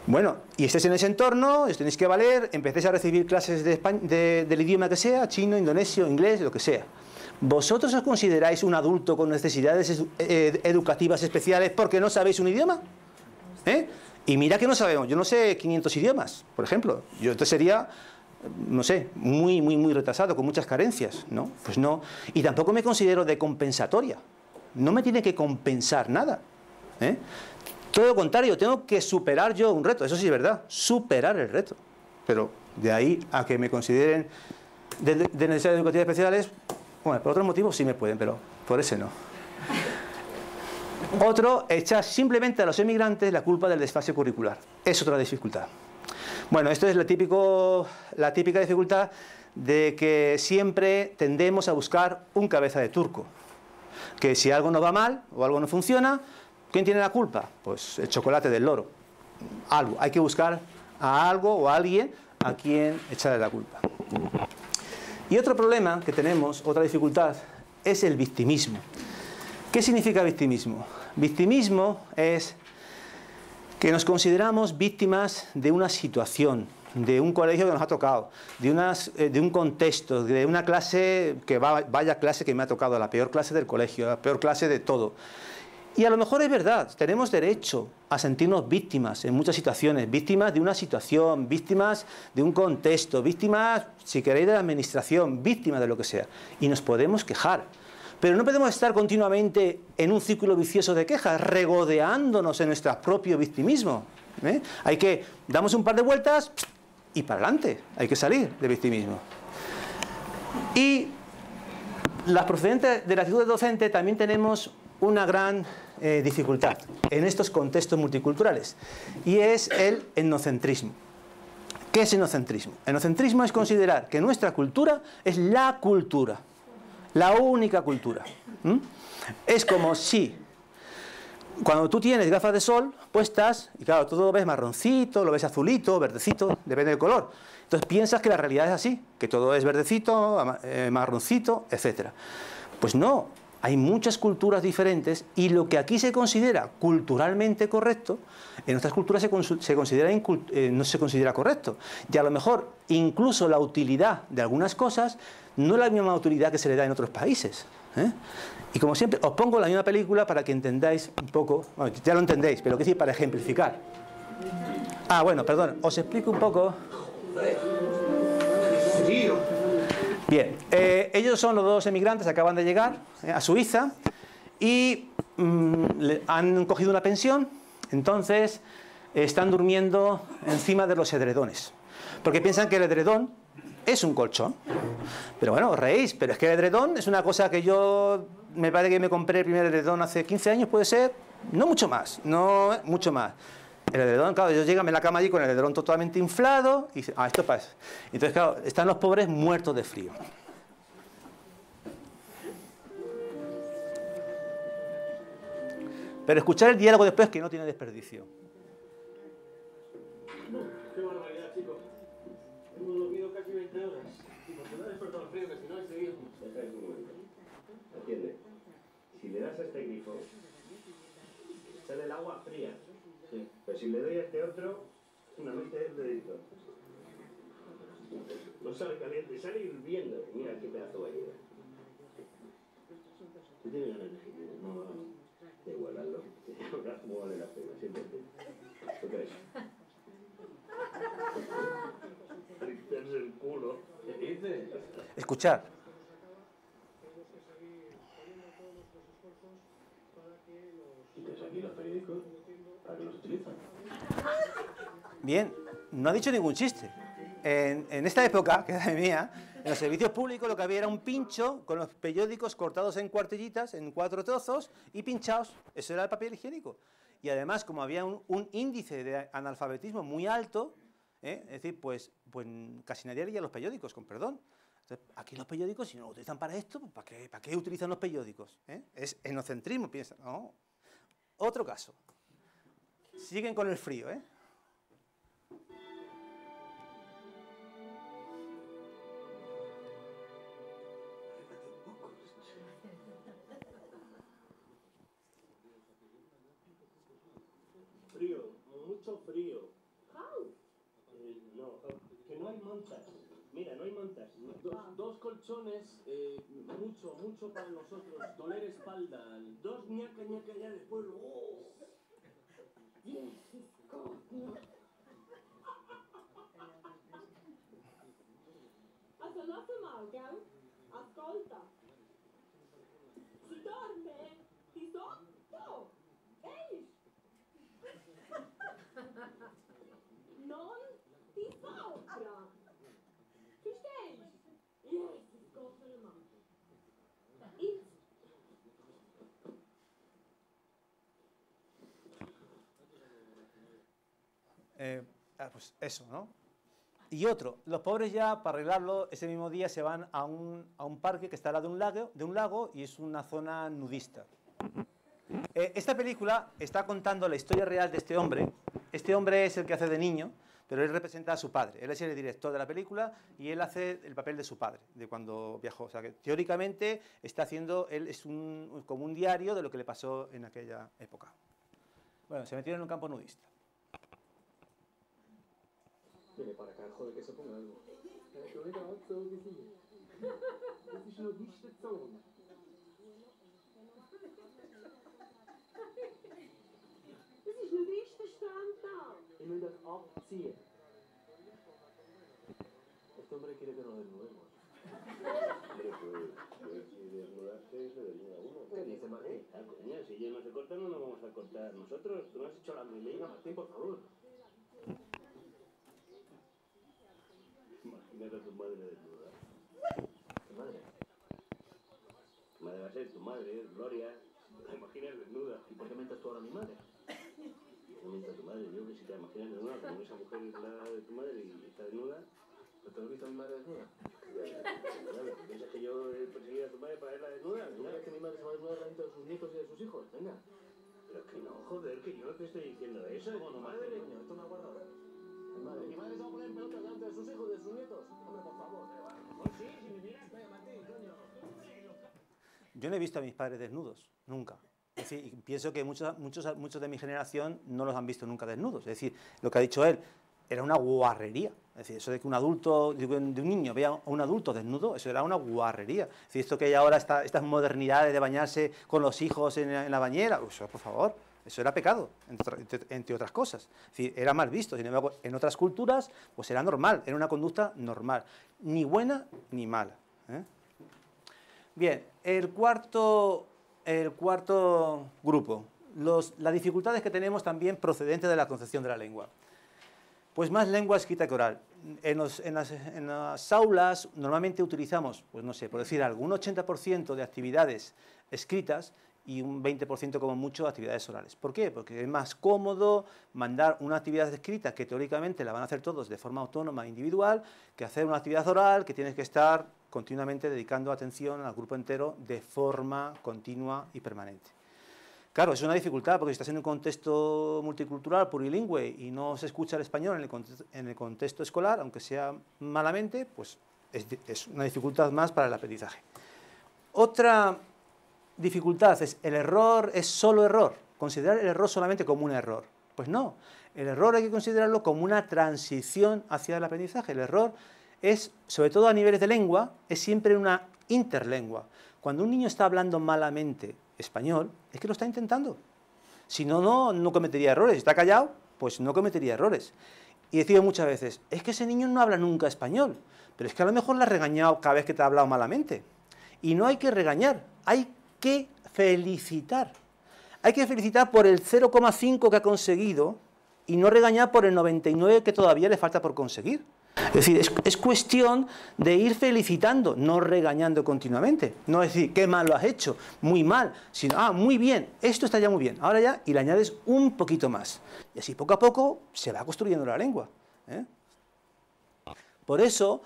Speaker 2: Bueno, y estéis en ese entorno, os tenéis que valer, empecéis a recibir clases del idioma que sea, chino, indonesio, inglés, lo que sea. ¿Vosotros os consideráis un adulto con necesidades educativas especiales porque no sabéis un idioma? Y mira que no sabemos, yo no sé 500 idiomas, por ejemplo. Yo entonces sería, no sé, muy retrasado, con muchas carencias, ¿no? Pues no. Y tampoco me considero de compensatoria. No me tiene que compensar nada. Todo lo contrario, tengo que superar yo un reto. Eso sí es verdad, superar el reto. Pero de ahí a que me consideren de necesidades educativas especiales, bueno, por otros motivos sí me pueden, pero por ese no. Otro, echar simplemente a los emigrantes la culpa del desfase curricular. Es otra dificultad. Bueno, esto es la típica dificultad de que siempre tendemos a buscar un cabeza de turco. Que si algo no va mal o algo no funciona, ¿quién tiene la culpa? Pues el chocolate del loro. Algo, hay que buscar a algo o a alguien a quien echarle la culpa. Y otro problema que tenemos, otra dificultad, es el victimismo. ¿Qué significa victimismo? Victimismo es que nos consideramos víctimas de una situación, de un colegio que nos ha tocado, de un contexto, de una clase, que vaya clase que me ha tocado, la peor clase del colegio, la peor clase de todo. Y a lo mejor es verdad, tenemos derecho a sentirnos víctimas en muchas situaciones, víctimas de una situación, víctimas de un contexto, víctimas, si queréis, de la administración, víctimas de lo que sea. Y nos podemos quejar. Pero no podemos estar continuamente en un círculo vicioso de quejas, regodeándonos en nuestro propio victimismo. Hay que, damos un par de vueltas y para adelante, hay que salir del victimismo. Y las procedentes de la actitud del docente también tenemos una gran dificultad en estos contextos multiculturales, y es el etnocentrismo. ¿Qué es etnocentrismo? Etnocentrismo es considerar que nuestra cultura es la cultura, la única cultura. Es como si cuando tú tienes gafas de sol puestas, y claro, todo lo ves marroncito, lo ves azulito, verdecito, depende del color. Entonces piensas que la realidad es así, que todo es verdecito, marroncito, etc. Pues no, hay muchas culturas diferentes y lo que aquí se considera culturalmente correcto, en otras culturas no se considera correcto. Y a lo mejor incluso la utilidad de algunas cosas no es la misma utilidad que se le da en otros países. Y como siempre, os pongo la misma película para que entendáis un poco, bueno, ya lo entendéis, pero que sí, para ejemplificar. Ah, bueno, perdón, os explico un poco. Bien, ellos son los dos emigrantes, acaban de llegar a Suiza y han cogido una pensión, entonces están durmiendo encima de los edredones, porque piensan que el edredón es un colchón. Pero bueno, os reís, pero es que el edredón es una cosa que yo, me parece que me compré el primer edredón hace 15 años, puede ser, no mucho más, no mucho más. El edredón, claro, ellos llegan a la cama allí con el edredón totalmente inflado y dicen, esto pasa. Entonces, claro, están los pobres muertos de frío. Pero escuchar el diálogo después, que no tiene desperdicio.
Speaker 6: Qué barbaridad, chicos. Hemos dormido casi 20 horas. Y porque no ha despertado el frío, que si no, seguimos. Espera un momento. ¿Entiendes? Si le das a este grifo, sale el agua fría. Sí. Pero si le doy a este otro, una vez el dedito. No sale caliente, sale hirviendo. Mira qué pedazo de ayuda. ¿Tú tienes ganas de no, de guardarlo? ¿Cómo vale la pena? Siéntate. ¿Tú crees? Limpiarse el culo. ¿Qué dices?
Speaker 2: Escuchar.
Speaker 6: ¿Quitas aquí los periódicos? ¿Para qué los utilizan?
Speaker 2: Bien, no ha dicho ningún chiste. En esta época, que era de mía, en los servicios públicos lo que había era un pincho con los periódicos cortados en cuartillitas, en 4 trozos y pinchados. Eso era el papel higiénico. Y además, como había un índice de analfabetismo muy alto, es decir, pues casi nadie leía los periódicos, con perdón. Entonces, aquí los periódicos, si no lo utilizan para esto, pues ¿para qué utilizan los periódicos? Es etnocentrismo, piensa. No. Otro caso. Siguen con el frío,
Speaker 6: Frío, mucho frío. No, que no hay mantas. Mira, no hay mantas. Dos colchones, mucho para nosotros. Doler espalda. Dos ñaca ya después. ¡Oh!
Speaker 5: Also lass mal, gell? Ascolta. Si dorme, di sotto. Ehi! Non di sopra. Verstehst? Jesus Gott, Mann.
Speaker 2: Pues eso, ¿no? Y otro, los pobres ya, para arreglarlo, ese mismo día se van a un parque que está al lado de un lago y es una zona nudista. Esta película está contando la historia real de este hombre. Este hombre es el que hace de niño, pero él representa a su padre. Él es el director de la película y él hace el papel de su padre, de cuando viajó. O sea, que teóricamente está haciendo, él es como un diario de lo que le pasó en aquella época. Bueno, se metieron en un campo nudista.
Speaker 6: Viene para acá, joder, que se ponga algo.
Speaker 5: Das ist ein Missverstand da.
Speaker 6: Ich will das abziehen. Este hombre quiere que nos desnudemos. Hombre, pues si desnudarse, se desnuda uno. ¿Qué dice Martín? Ah, coño, si ellos no se cortan, no nos vamos a cortar nosotros. Tú no has hecho la melena, Martín, por favor. Imagínate a tu madre desnuda. ¿Tu madre? Tu madre va a ser tu madre, Gloria. ¿Te imaginas desnuda? ¿Y por qué mientas tú ahora a mi madre? No mientas a tu madre, yo que si te imaginas desnuda, como esa mujer es la de tu madre y está desnuda, ¿no te has visto a mi madre desnuda? Claro, ¿piensas que yo he perseguido a tu madre para verla desnuda? ¿No crees que mi madre se va a desnudar delante de sus nietos y de sus hijos? Venga. Pero que no, joder, que yo no te estoy diciendo eso. Bueno, madre, coño, esto no aguarda ahora. Mi madre se va a poner en pelotas delante de sus hijos y de sus nietos. Hombre, por favor. Pues sí, si me miras, venga, Martín, coño.
Speaker 2: Yo no he visto a mis padres desnudos, nunca. Es decir, pienso que muchos de mi generación no los han visto nunca desnudos. Es decir, lo que ha dicho él era una guarrería. Es decir, eso de que un adulto, de un niño vea a un adulto desnudo, eso era una guarrería. Es decir, esto que hay ahora, estas modernidades de bañarse con los hijos en la bañera, eso, por favor, eso era pecado, entre otras cosas. Es decir, era mal visto. Sin embargo, en otras culturas, pues era normal, era una conducta normal, ni buena ni mala. Bien, el cuarto grupo, las dificultades que tenemos también procedentes de la concepción de la lengua. Pues más lengua escrita que oral. En las aulas normalmente utilizamos, pues no sé, por decir algo, un 80% de actividades escritas y un 20% como mucho de actividades orales. ¿Por qué? Porque es más cómodo mandar una actividad escrita que teóricamente la van a hacer todos de forma autónoma e individual, que hacer una actividad oral que tienes que estar continuamente dedicando atención al grupo entero de forma continua y permanente. Claro, es una dificultad porque si estás en un contexto multicultural, plurilingüe y no se escucha el español en el contexto escolar, aunque sea malamente, pues es una dificultad más para el aprendizaje. Otra dificultad es el error, es solo error, considerar el error solamente como un error. Pues no, el error hay que considerarlo como una transición hacia el aprendizaje. El error es, sobre todo a niveles de lengua, es siempre una interlengua. Cuando un niño está hablando malamente español, es que lo está intentando. Si no, no cometería errores. Si está callado, pues no cometería errores. Y decido muchas veces, es que ese niño no habla nunca español, pero es que a lo mejor le has regañado cada vez que te ha hablado malamente. Y no hay que regañar, hay que felicitar. Hay que felicitar por el 0,5 que ha conseguido y no regañar por el 99 que todavía le falta por conseguir. Es decir, es cuestión de ir felicitando, no regañando continuamente. No es decir, qué mal lo has hecho, muy mal, sino, muy bien, esto está ya muy bien, ahora ya, y le añades un poquito más. Y así poco a poco se va construyendo la lengua. Por eso,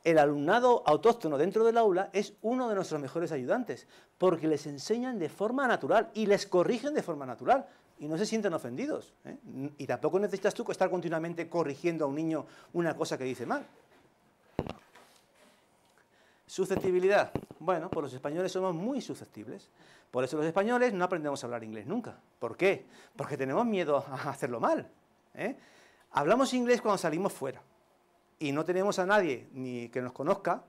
Speaker 2: el alumnado autóctono dentro del aula es uno de nuestros mejores ayudantes, porque les enseñan de forma natural y les corrigen de forma natural. Y no se sienten ofendidos. Y tampoco necesitas tú estar continuamente corrigiendo a un niño una cosa que dice mal. Susceptibilidad. Bueno, pues los españoles somos muy susceptibles. Por eso los españoles no aprendemos a hablar inglés nunca. ¿Por qué? Porque tenemos miedo a hacerlo mal. Hablamos inglés cuando salimos fuera. Y no tenemos a nadie ni que nos conozca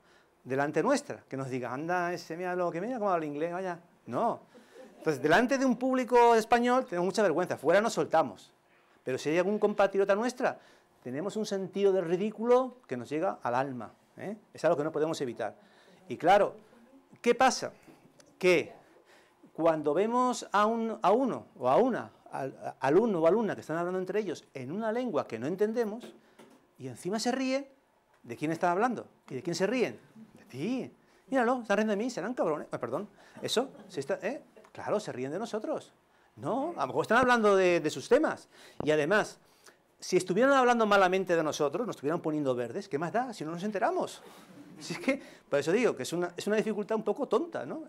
Speaker 2: delante nuestra, que nos diga, anda, ese mira lo que mira cómo habla inglés, vaya. No. Entonces, delante de un público español tenemos mucha vergüenza, fuera nos soltamos. Pero si hay algún compatriota nuestra, tenemos un sentido del ridículo que nos llega al alma. Es algo que no podemos evitar. Y claro, ¿qué pasa? Que cuando vemos a uno o a una, al alumno o alumna que están hablando entre ellos en una lengua que no entendemos, y encima se ríen, ¿de quién están hablando? ¿Y de quién se ríen? De ti. Míralo, están riendo de mí, serán cabrones. Perdón, eso, claro, se ríen de nosotros. No, a lo mejor están hablando de sus temas. Y además, si estuvieran hablando malamente de nosotros, nos estuvieran poniendo verdes, ¿qué más da si no nos enteramos? Si es que, por eso digo, que es una dificultad un poco tonta, ¿no?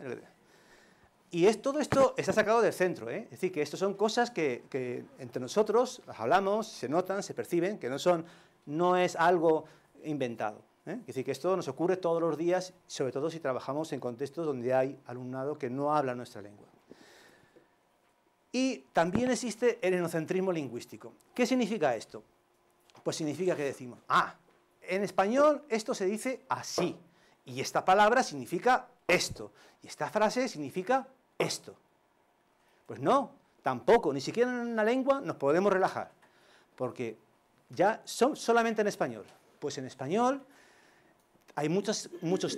Speaker 2: Y todo esto está sacado del centro, ¿eh? Es decir, que esto son cosas que entre nosotros las hablamos, se notan, se perciben, que no es algo inventado, ¿eh? Es decir, que esto nos ocurre todos los días, sobre todo si trabajamos en contextos donde hay alumnado que no habla nuestra lengua. Y también existe el etnocentrismo lingüístico. ¿Qué significa esto? Pues significa que decimos, en español esto se dice así, y esta palabra significa esto, y esta frase significa esto. Pues no, tampoco, ni siquiera en una lengua nos podemos relajar, porque ya son solamente en español. Pues en español hay muchos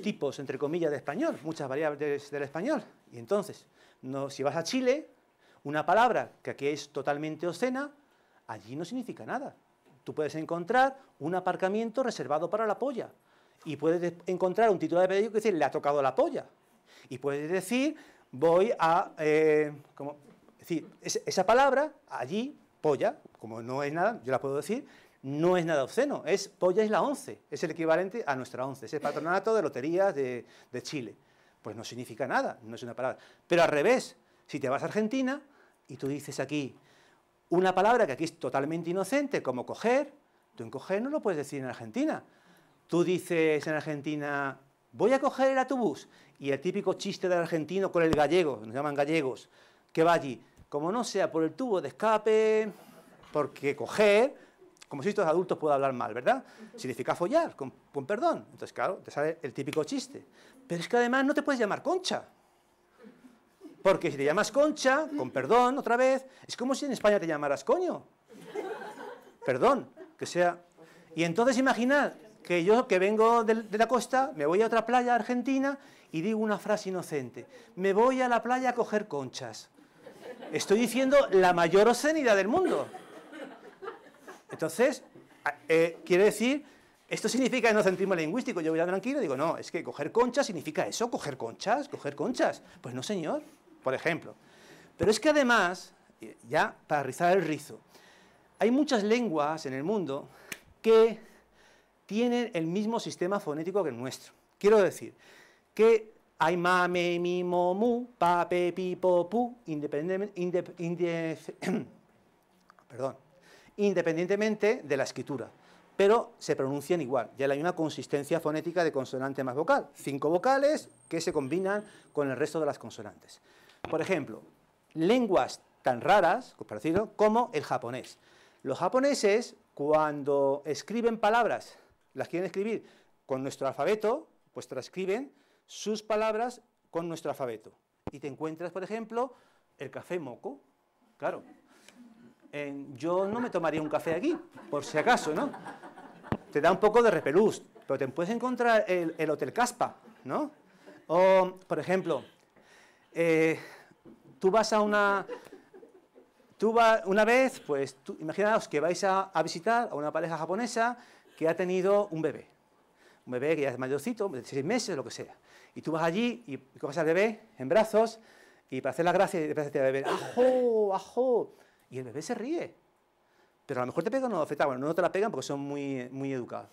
Speaker 2: tipos, entre comillas, de español, muchas variables del español. Y entonces, si vas a Chile, una palabra que aquí es totalmente obscena, allí no significa nada. Tú puedes encontrar un aparcamiento reservado para la polla, y puedes encontrar un título de periódico que dice, le ha tocado la polla. Y puedes decir, voy a... es decir, esa palabra, allí, polla, como no es nada, yo la puedo decir, no es nada obsceno, polla es la 11, es el equivalente a nuestra 11, es el patronato de loterías de Chile. Pues no significa nada, no es una palabra. Pero al revés, si te vas a Argentina y tú dices aquí una palabra que aquí es totalmente inocente, como coger, tú en coger no lo puedes decir en Argentina. Tú dices en Argentina, voy a coger el autobús, y el típico chiste del argentino con el gallego, nos llaman gallegos, que va allí, como no sea por el tubo de escape, porque coger, como si estos adultos puedan hablar mal, ¿verdad? Significa follar, con perdón. Entonces, claro, te sale el típico chiste. Pero es que además no te puedes llamar Concha. Porque si te llamas Concha, con perdón, otra vez, es como si en España te llamaras coño. Perdón, que sea... Y entonces imaginad que yo, que vengo de la costa, me voy a otra playa argentina y digo una frase inocente. Me voy a la playa a coger conchas. Estoy diciendo la mayor obscenidad del mundo. Entonces, quiere decir, esto significa etnocentrismo lingüístico. Yo voy a tranquilo y digo, no, es que coger conchas significa eso, coger conchas. Pues no, señor, por ejemplo. Pero es que además, ya para rizar el rizo, hay muchas lenguas en el mundo que tienen el mismo sistema fonético que el nuestro. Quiero decir, que hay ma, me, mi, mo, mu, pa, pe, pi, po, pu, independientemente de la escritura, pero se pronuncian igual. Ya hay una consistencia fonética de consonante más vocal. 5 vocales que se combinan con el resto de las consonantes. Por ejemplo, lenguas tan raras, parecido, como el japonés. Los japoneses, cuando escriben palabras, las quieren escribir con nuestro alfabeto, pues transcriben sus palabras con nuestro alfabeto. Y te encuentras, por ejemplo, el café moco. Claro, yo no me tomaría un café aquí, por si acaso, ¿no? Te da un poco de repelús, pero te puedes encontrar el Hotel Caspa, ¿no? O, por ejemplo, tú vas a una vez, pues, imaginaos que vais a visitar a una pareja japonesa que ha tenido un bebé que ya es mayorcito, de 6 meses, lo que sea. Y tú vas allí y coges al bebé en brazos y para hacer la gracia le empiezas a decir al bebé, ¡ajo, ajo! Y el bebé se ríe. Pero a lo mejor te pegan una bofetada. Bueno, no te la pegan porque son muy educados.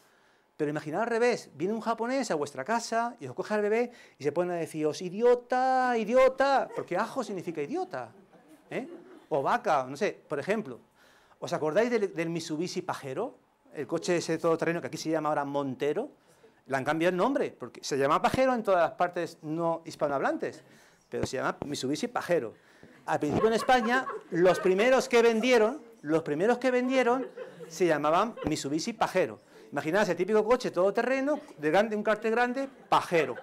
Speaker 2: Pero imaginad al revés, viene un japonés a vuestra casa y os coge al bebé y se pone a deciros, idiota, idiota, porque ajo significa idiota, o vaca, no sé. Por ejemplo, ¿os acordáis del Mitsubishi Pajero? El coche ese todoterreno que aquí se llama ahora Montero. Le han cambiado el nombre, porque se llama Pajero en todas las partes no hispanohablantes, pero se llama Mitsubishi Pajero. Al principio en España, los primeros que vendieron se llamaban Mitsubishi Pajero. Imaginad el típico coche todoterreno, de un cartel grande, Pajero.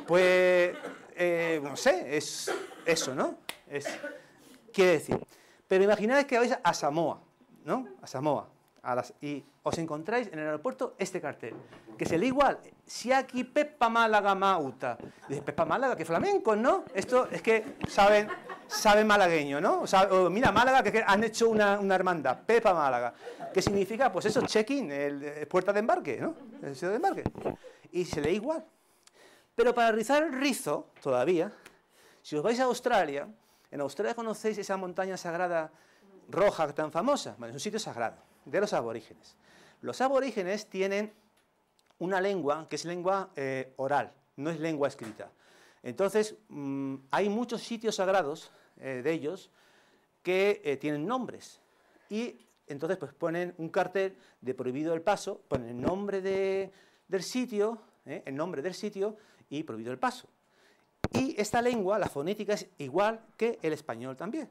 Speaker 2: Pues, no sé, es eso, ¿no? Quiere decir. Pero imaginad que vais a Samoa, ¿no? A Samoa. Y os encontráis en el aeropuerto este cartel, que se lee igual, Siaki Pepa Málaga Mauta. Dice, Pepa Málaga, que flamencos, ¿no? Esto es que saben malagueño, ¿no? O mira, Málaga, que han hecho una hermandad, Pepa Málaga. ¿Qué significa? Pues eso, check-in, puerta de embarque, ¿no? El sitio de embarque. Y se lee igual. Pero para rizar el rizo, todavía, si os vais a Australia, en Australia conocéis esa montaña sagrada roja tan famosa. Bueno, es un sitio sagrado, de los aborígenes. Los aborígenes tienen una lengua que es lengua oral, no es lengua escrita. Entonces, hay muchos sitios sagrados de ellos que tienen nombres. Y entonces pues ponen un cartel de prohibido el paso, ponen el nombre del sitio, y prohibido el paso. Y esta lengua, la fonética, es igual que el español también.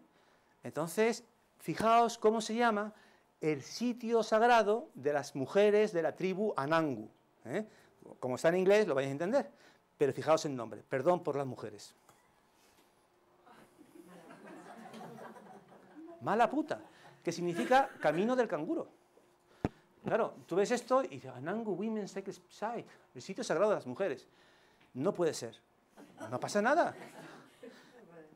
Speaker 2: Entonces, fijaos cómo se llama el sitio sagrado de las mujeres de la tribu Anangu. Como está en inglés, lo vais a entender, pero fijaos el nombre, perdón por las mujeres. Mala puta, que significa camino del canguro. Claro, tú ves esto y dices, Anangu Women's Sacred Site, el sitio sagrado de las mujeres. No puede ser, no pasa nada.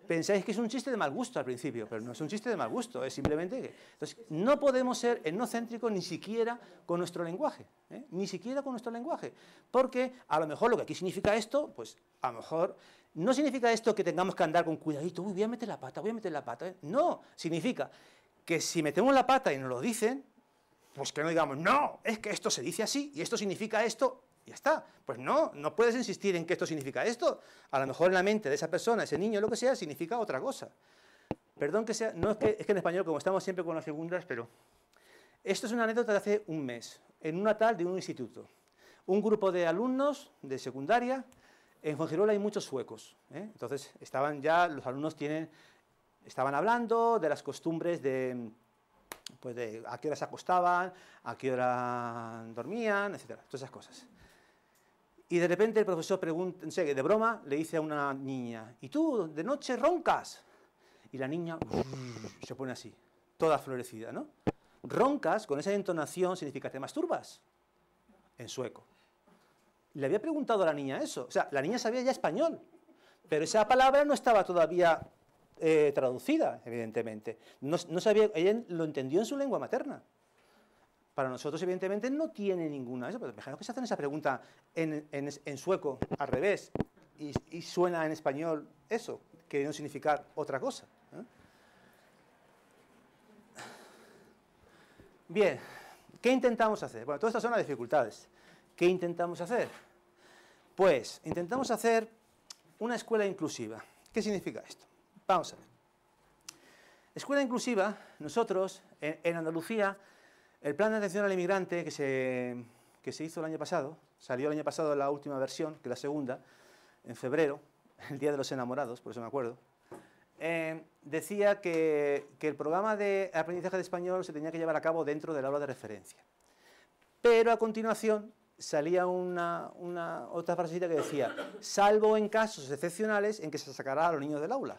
Speaker 2: Pensáis que es un chiste de mal gusto al principio, pero no es un chiste de mal gusto, es simplemente que... Entonces, no podemos ser etnocéntricos ni siquiera con nuestro lenguaje, ni siquiera con nuestro lenguaje, porque a lo mejor lo que aquí significa esto, pues a lo mejor no significa esto que tengamos que andar con cuidadito, uy, voy a meter la pata, no, significa que si metemos la pata y nos lo dicen, pues que no digamos, no, es que esto se dice así y esto significa esto, ya está. Pues no, no puedes insistir en que esto significa esto. A lo mejor en la mente de esa persona, ese niño, lo que sea, significa otra cosa. Perdón que sea, no es que en español, como estamos siempre con las segundas, pero esto es una anécdota de hace un mes, en una tal de un instituto. Un grupo de alumnos de secundaria, en Fuengirola hay muchos suecos, entonces estaban ya, los alumnos estaban hablando de las costumbres pues de a qué hora se acostaban, a qué hora dormían, etcétera, todas esas cosas. Y de repente el profesor pregunta, no sé, de broma, le dice a una niña, ¿y tú de noche roncas? Y la niña se pone así, toda florecida, ¿no? Roncas, con esa entonación, significa te masturbas, en sueco. Le había preguntado a la niña eso, o sea, la niña sabía ya español, pero esa palabra no estaba todavía traducida, evidentemente. No sabía, ella lo entendió en su lengua materna. Para nosotros, evidentemente, no tiene ninguna... Pero imaginaos que se hacen esa pregunta en sueco, al revés, y suena en español eso, queriendo significar otra cosa. Bien, ¿qué intentamos hacer? Bueno, todas estas son las dificultades. ¿Qué intentamos hacer? Pues, intentamos hacer una escuela inclusiva. ¿Qué significa esto? Vamos a ver. Escuela inclusiva, nosotros, en Andalucía, el plan de atención al inmigrante que se hizo el año pasado, salió el año pasado la última versión, que es la segunda, en febrero, el Día de los Enamorados, por eso me acuerdo, decía que el programa de aprendizaje de español se tenía que llevar a cabo dentro del aula de referencia. Pero a continuación salía otra frasecita que decía, salvo en casos excepcionales en que se sacará a los niños del aula.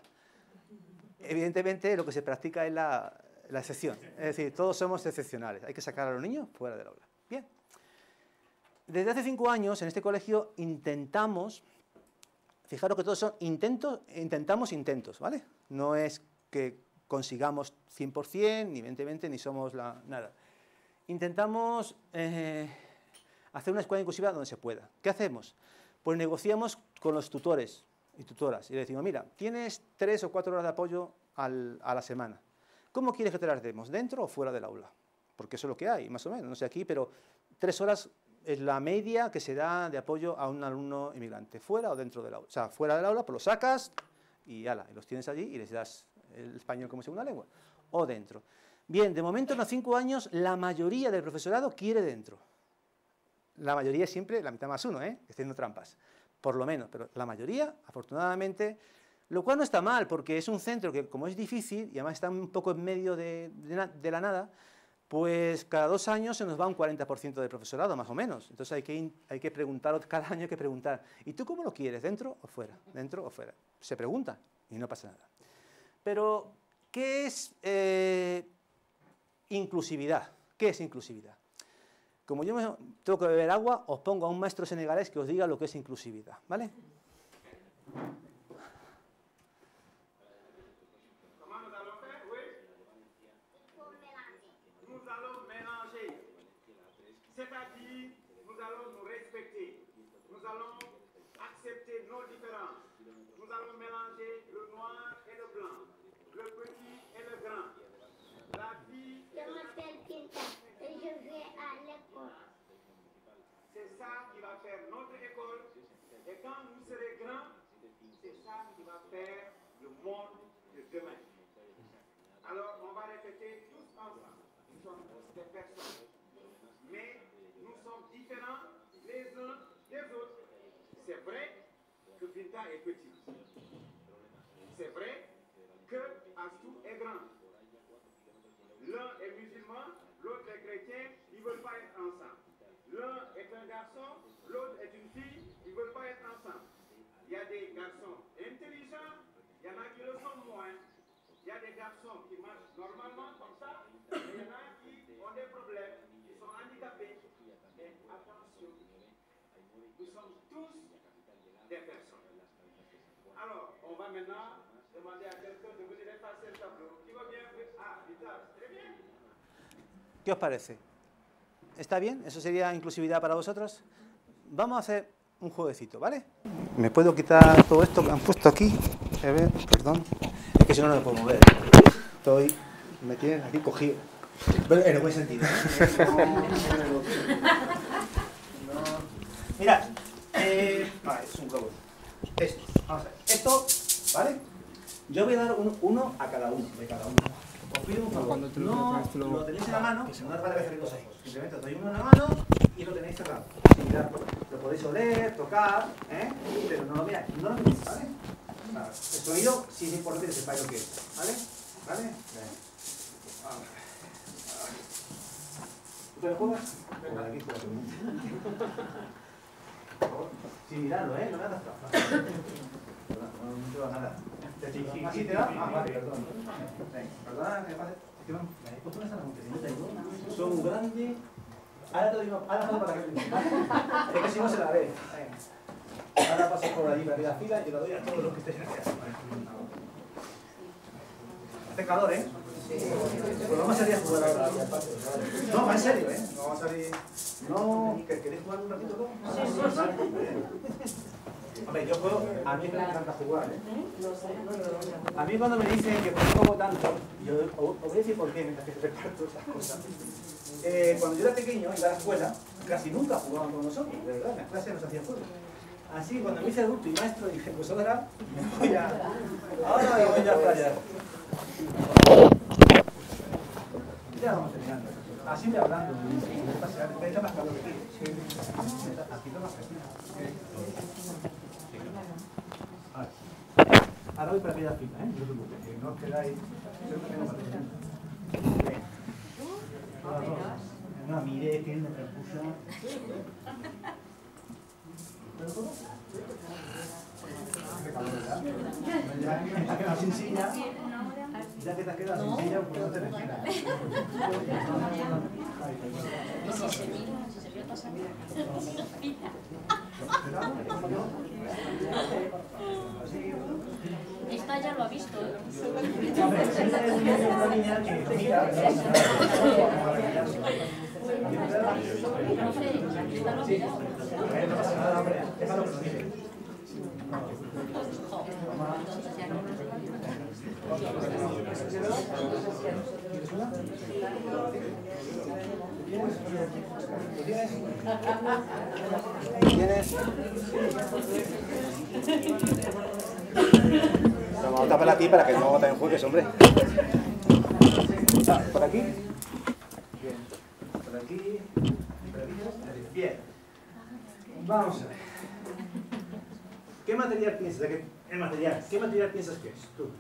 Speaker 2: Evidentemente lo que se practica es la excepción, es decir, todos somos excepcionales, hay que sacar a los niños fuera del aula. Bien, desde hace 5 años en este colegio intentamos, fijaros que todos son intentamos intentos, ¿vale? No es que consigamos 100%, ni 2020, ni somos nada. Intentamos hacer una escuela inclusiva donde se pueda. ¿Qué hacemos? Pues negociamos con los tutores y tutoras y le decimos, mira, tienes 3 o 4 horas de apoyo a la semana. ¿Cómo quieres que te las demos? ¿Dentro o fuera del aula? Porque eso es lo que hay, más o menos. No sé aquí, pero 3 horas es la media que se da de apoyo a un alumno inmigrante. ¿Fuera o dentro del aula? O sea, fuera del aula, pues los sacas y ala, y los tienes allí y les das el español como segunda lengua. O dentro. Bien, de momento en los 5 años la mayoría del profesorado quiere dentro. La mayoría siempre, la mitad más uno, haciendo trampas. Por lo menos, pero la mayoría, afortunadamente... Lo cual no está mal, porque es un centro que, como es difícil, y además está un poco en medio de la nada, pues cada 2 años se nos va un 40% del profesorado, más o menos. Entonces hay que preguntar, cada año hay que preguntar, ¿y tú cómo lo quieres? ¿Dentro o fuera? ¿Dentro o fuera? Se pregunta y no pasa nada. Pero, ¿qué es inclusividad? ¿Qué es inclusividad? Como yo tengo que beber agua, os pongo a un maestro senegalés que os diga lo que es inclusividad, ¿vale?
Speaker 7: C'est-à-dire, nous allons nous respecter, nous allons accepter nos différences, nous allons mélanger le noir et le blanc, le petit et le grand, la fille et
Speaker 3: Je m'appelle Kinta et je vais à l'école.
Speaker 7: C'est ça qui va faire notre école, et quand vous serez grands, personnes. Mais nous sommes différents les uns des autres. C'est vrai que Binta est petite. C'est vrai que Astou est grand. L'un est musulman, l'autre est chrétien, ils ne veulent pas être ensemble. L'un est un garçon, l'autre est une fille, ils ne veulent pas être ensemble. Il y a des garçons intelligents, il y en a qui le sont moins. Il y a des garçons qui marchent normalement comme ça, et il y en a qui ont des problèmes, qui sont handicapés. Mais attention, nous sommes tous des personnes. Alors, on va maintenant demander à quelqu'un de venir effacer le tableau. Qui va bien? Ah, Vita, très bien.
Speaker 2: ¿Qué os parece? ¿Está bien? ¿Eso sería inclusividad para vosotros? Vamos a hacer un jueguecito, ¿vale? Me puedo quitar todo esto que han puesto aquí. A ver, perdón. Es que si no, no me puedo mover. Me tienen aquí cogido. Pero en el buen sentido. Mira, vale, es un globo. Esto, vamos a ver. Esto, ¿vale? Yo voy a dar uno a cada uno, de cada uno. Os pido un favor, no lo tenéis en la mano, no hace falta que cerréis los ojos. Simplemente os doy uno en la mano y lo tenéis cerrado. Lo podéis oler, tocar, pero no lo miráis, no lo miráis, ¿vale? Vale. El sonido sí es importante que sepáis lo que es, ¿vale? ¿Vale? Vamos a ver. ¿Tú te lo juegas? Venga, aquí juegas. Por favor, sin mirarlo, no me hagas trampa. No te va nada. ¿Así te da? Ah, vale, perdón. Perdona, que pase. Me habéis puesto una sala muy pequeñita. Son grandes. Ahora te doy una. Ahora paso para acá. Es que si no se la ve. Ahora paso por allí para la fila y te lo doy a todos los que estéis aquí. Hace calor, ¿eh? Pues vamos a salir a jugar ahora. No, en serio, ¿eh? No vamos a salir. No, ¿queréis jugar un ratito tú? Sí. Hombre, yo puedo, a mí me encanta jugar, A mí cuando me dicen que no juego tanto, yo os voy a decir por qué mientras que reparto estas cosas. Cuando yo era pequeño, iba a la escuela, casi nunca jugaban con nosotros, de verdad, en las clases nos hacían juegos. Así, cuando me hice adulto y maestro, dije, pues ahora me voy a playar. Ya vamos terminando. Así me hablando, me echa más calor que aquí. Aquí no más ahora voy para aquella fila, no te preocupes, que no os quedáis. No, mire que él me repuso. Ya que te has quedado sin silla, pues no te retiras.
Speaker 8: Esta ya lo ha visto.
Speaker 2: ¿Tienes? Vamos a tapar aquí para que no te enjuegues, hombre. ¿Por aquí? Bien. Por aquí. Bien. Vamos a ver. ¿Qué material piensas? ¿Qué material piensas que es? ¿Tú?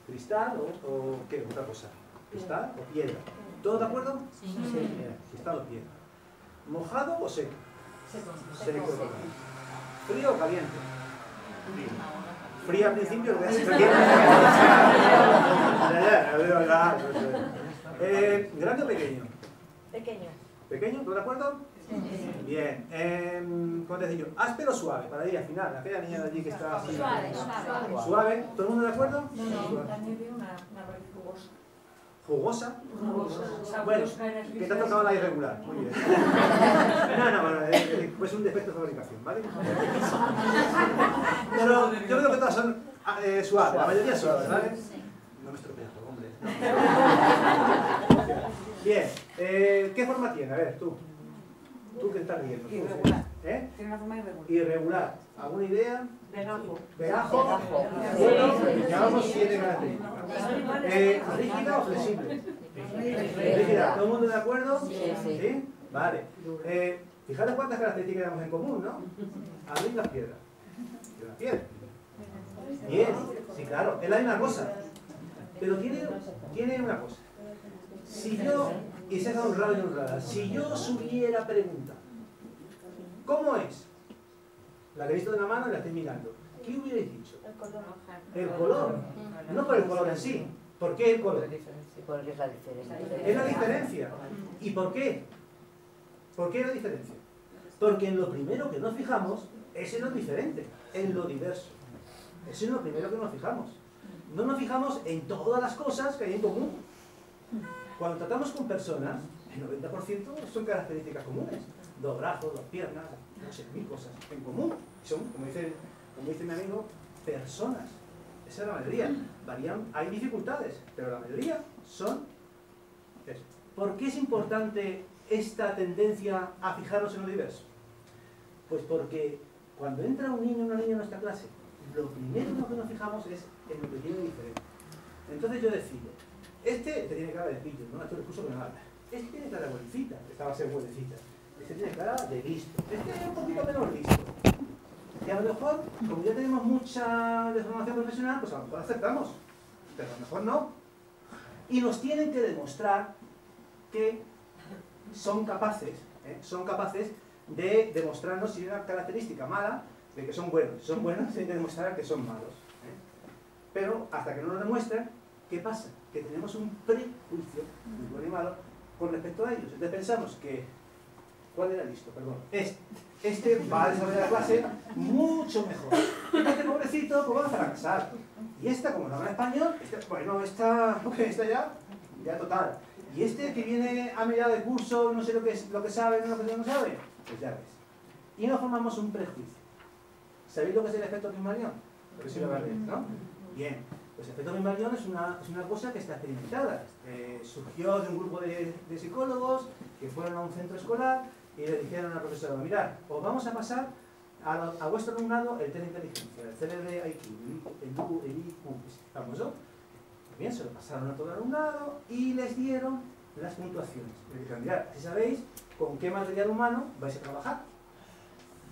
Speaker 2: ¿Cristal o qué? ¿Otra cosa? ¿Cristal o piedra? ¿Todos de acuerdo? Sí. Cristal o piedra. ¿Mojado o seco? Seco. ¿Frío o caliente? Frío al principio, lo que hace caliente. ¿Grande o pequeño?
Speaker 8: Pequeño.
Speaker 2: ¿Pequeño? ¿Todos de acuerdo? Sí. Bien. ¿Cómo te digo? ¿Áspero o suave? Para ir al final, aquella niña de allí que está así. Suave. ¿Todo el mundo de acuerdo?
Speaker 8: No, también veo una raíz jugosa.
Speaker 2: ¿Jugosa? Bueno, que te ha tocado la irregular. Muy bien. No, pues un defecto de fabricación, ¿vale? Pero yo creo que todas son suaves, la mayoría suaves, ¿vale? No me estropees, hombre. Bien, ¿qué forma tiene? A ver, tú. Tú que estás riendo.
Speaker 8: Irregular.
Speaker 2: ¿Eh?
Speaker 8: Tiene una forma irregular.
Speaker 2: Irregular. ¿Alguna idea?
Speaker 8: Vegajo.
Speaker 2: Vegajo. Bueno, llevamos 7 características. ¿Rígida o flexible? Rígida. ¿Todo el mundo de acuerdo?
Speaker 8: Sí.
Speaker 2: ¿Sí? Vale. Fijaros cuántas características tenemos en común, ¿no? Abrir las piedras. De la piedra. Bien, sí, claro, es la misma cosa. Pero tiene una cosa. Si yo, y se haga honrado y honrada, si yo os hubiera preguntado, ¿cómo es? La que he visto de una mano y la estoy mirando. ¿Qué hubierais dicho? El color. No por el color en sí. ¿Por qué el color?
Speaker 9: Porque es la diferencia.
Speaker 2: Es la diferencia. ¿Y por qué? ¿Por qué la diferencia? Porque en lo primero que nos fijamos es en lo diferente, en lo diverso. Eso es lo primero que nos fijamos. No nos fijamos en todas las cosas que hay en común. Cuando tratamos con personas, el 90% son características comunes. 2 brazos, 2 piernas, no sé, 1000 cosas en común. Son, como dice mi amigo, personas. Esa es la mayoría. Varían, hay dificultades, pero la mayoría son eso. ¿Por qué es importante esta tendencia a fijarnos en lo diverso? Pues porque cuando entra un niño o una niña en nuestra clase, lo primero en lo que nos fijamos es en lo que tiene diferente. Entonces yo decido, este tiene cara de pillo, ¿no? Esto es el curso que me habla. Este tiene cara de buenecita, esta va a ser buenecita. Este tiene cara de listo, este es un poquito menos listo. Y a lo mejor, como ya tenemos mucha deformación profesional, pues a lo mejor aceptamos, pero a lo mejor no. Y nos tienen que demostrar que son capaces de demostrarnos si hay una característica mala, de que son buenos. Si son buenos, tienen que demostrar que son malos. Pero hasta que no lo demuestran, ¿qué pasa? Que tenemos un prejuicio, muy bueno y malo, con respecto a ellos. Entonces pensamos que, ¿cuál era listo? Perdón. Este va a desarrollar la clase mucho mejor. Este pobrecito pues va a fracasar. Y esta, como no habla español, bueno, esta ya total. Y este que viene a mitad de curso, no sé lo que sabe, no lo que no sabe, pues ya ves. Y nos formamos un prejuicio. ¿Sabéis lo que es el efecto Pygmalion? Porque si lo veis, ¿no? Bien, pues el efecto Pygmalion es una cosa que está experimentada. Surgió de un grupo de psicólogos que fueron a un centro escolar y le dijeron a la profesora, mirad, os vamos a pasar a vuestro alumnado el test de inteligencia, el CLD-IQ, el IQ, famoso. Bien, se lo pasaron a todo el alumnado y les dieron las puntuaciones. Les dijeron, mirad, si sabéis con qué material humano vais a trabajar.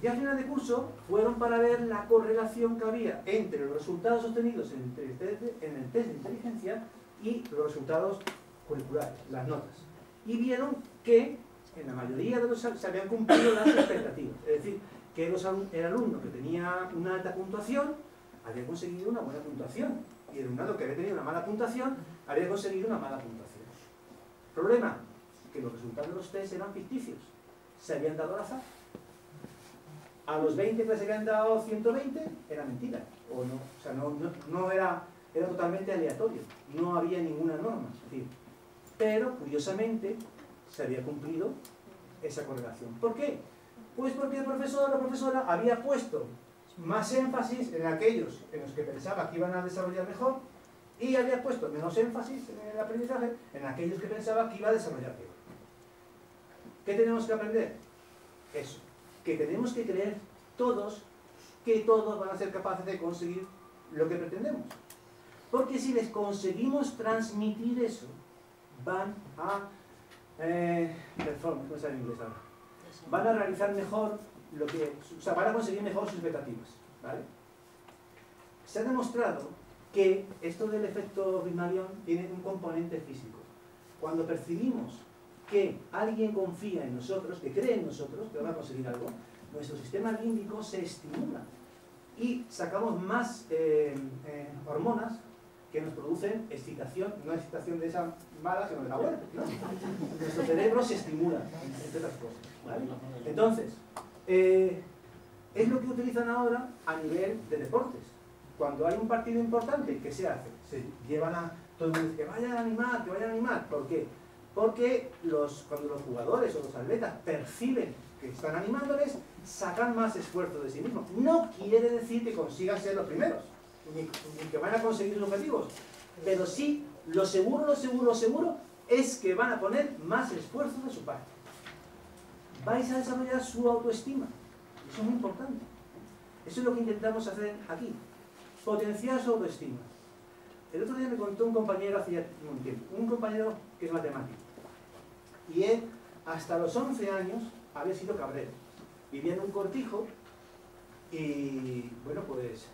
Speaker 2: Y al final de curso fueron para ver la correlación que había entre los resultados obtenidos en el test de inteligencia y los resultados curriculares, las notas. Y vieron que en la mayoría de los se habían cumplido las expectativas. Es decir, que el alumno que tenía una alta puntuación había conseguido una buena puntuación. Y el alumnado que había tenido una mala puntuación había conseguido una mala puntuación. Problema, que los resultados de los test eran ficticios. Se habían dado al azar. A los 20 que se habían dado 120 era mentira. O sea, no era totalmente aleatorio. No había ninguna norma. Es decir, pero curiosamente se había cumplido esa correlación. ¿Por qué? Pues porque el profesor o la profesora había puesto más énfasis en aquellos en los que pensaba que iban a desarrollar mejor y había puesto menos énfasis en el aprendizaje en aquellos que pensaba que iba a desarrollar peor. ¿Qué tenemos que aprender? Eso, que tenemos que creer todos que todos van a ser capaces de conseguir lo que pretendemos. Porque si les conseguimos transmitir eso, van a perform, ¿cómo se llama en inglés ahora? Van a realizar mejor van a conseguir mejor sus expectativas, ¿vale? Se ha demostrado que esto del efecto Pygmalion tiene un componente físico. Cuando percibimos que alguien confía en nosotros, que cree en nosotros, que van a conseguir algo, nuestro sistema límbico se estimula y sacamos más hormonas que nos producen excitación, no excitación de esa mala, sino de la buena, ¿no? Nuestro cerebro se estimula, entre otras cosas, ¿vale? Entonces, es lo que utilizan ahora a nivel de deportes. Cuando hay un partido importante, ¿qué se hace? Se llevan a todo el mundo dice que vayan a animar, ¿por qué? Porque cuando los jugadores o los atletas perciben que están animándoles, sacan más esfuerzo de sí mismos. No quiere decir que consigan ser los primeros, ni que van a conseguir sus objetivos, pero sí, lo seguro es que van a poner más esfuerzo de su parte. Vais a desarrollar su autoestima. Eso es muy importante. Eso es lo que intentamos hacer aquí. Potenciar su autoestima. El otro día me contó un compañero hace ya un tiempo, un compañero que es matemático. Y él, hasta los 11 años, había sido cabrero. Vivía en un cortijo y, bueno, pues,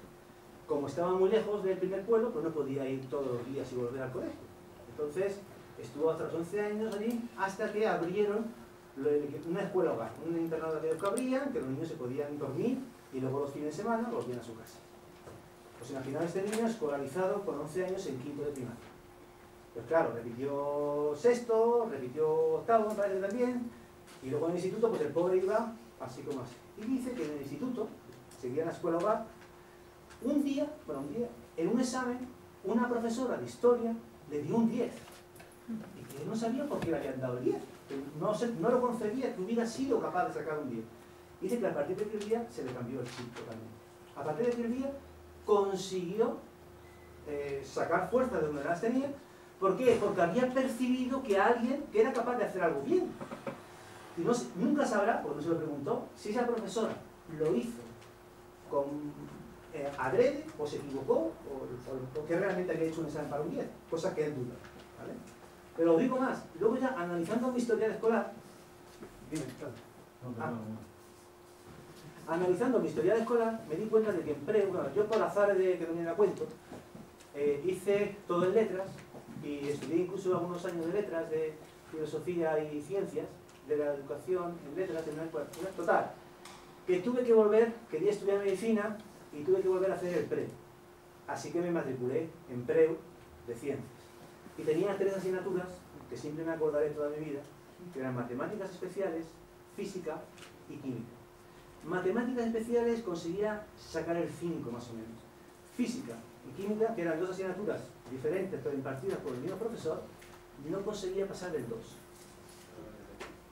Speaker 2: como estaba muy lejos del primer pueblo, pues no podía ir todos los días y volver al colegio. Entonces, estuvo hasta los 11 años allí, hasta que abrieron una escuela hogar, un internado que abrían, que los niños se podían dormir y luego los fines de semana volvían a su casa. Pues imaginaos este niño escolarizado con 11 años en quinto de primaria. Pues claro, repitió sexto, repitió octavo, me parece también, y luego en el instituto, pues el pobre iba así como así. Y dice que en el instituto, seguía en la escuela hogar, un día, en un examen, una profesora de historia le dio un 10. Y que él no sabía por qué le habían dado el 10. No lo concebía que hubiera sido capaz de sacar un 10. Dice que a partir de aquel día se le cambió el chip totalmente. A partir de aquel día consiguió sacar fuerza de donde las tenía. ¿Por qué? Porque había percibido que alguien que era capaz de hacer algo bien. Y nunca sabrá, porque no se lo preguntó, si esa profesora lo hizo con adrede, o se equivocó, o que realmente había hecho un examen para un 10, cosa que él duda, ¿vale? Pero os digo más, luego ya analizando mi historial escolar, analizando mi historial escolar, me di cuenta de que en PREU, bueno, yo por azar de que no me da cuento, hice todo en letras, y estudié incluso algunos años de letras, de filosofía y ciencias, de la educación en letras, en una escuela. Total, que tuve que volver, quería estudiar medicina, y tuve que volver a hacer el PREU. Así que me matriculé en PREU de ciencias. Y tenía 3 asignaturas, que siempre me acordaré toda mi vida, que eran matemáticas especiales, física y química. Matemáticas especiales conseguía sacar el 5 más o menos. Física y química, que eran 2 asignaturas diferentes pero impartidas por el mismo profesor, no conseguía pasar el 2.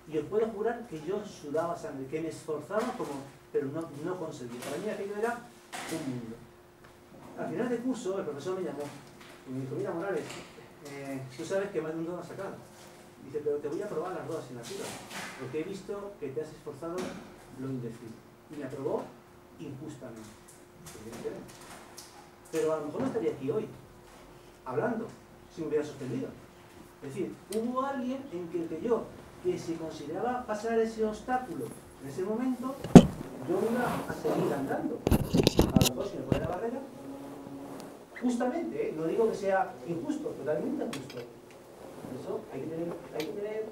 Speaker 2: Y os puedo jurar que yo sudaba sangre, que me esforzaba pero no conseguía. Para mí aquello era un mundo. Al final del curso el profesor me llamó y me dijo: mira, Morales, tú sabes que más de un 2 no has sacado. Dice: pero te voy a probar las 2 asignaturas, porque he visto que te has esforzado lo indecible. Y me aprobó injustamente. Pero a lo mejor no estaría aquí hoy, hablando, si me hubiera suspendido. Es decir, hubo alguien en que yo, que si consideraba pasar ese obstáculo en ese momento, yo iba a seguir andando. A lo mejor si me pone la barrera, justamente, no digo que sea injusto, totalmente injusto. Por eso hay que tener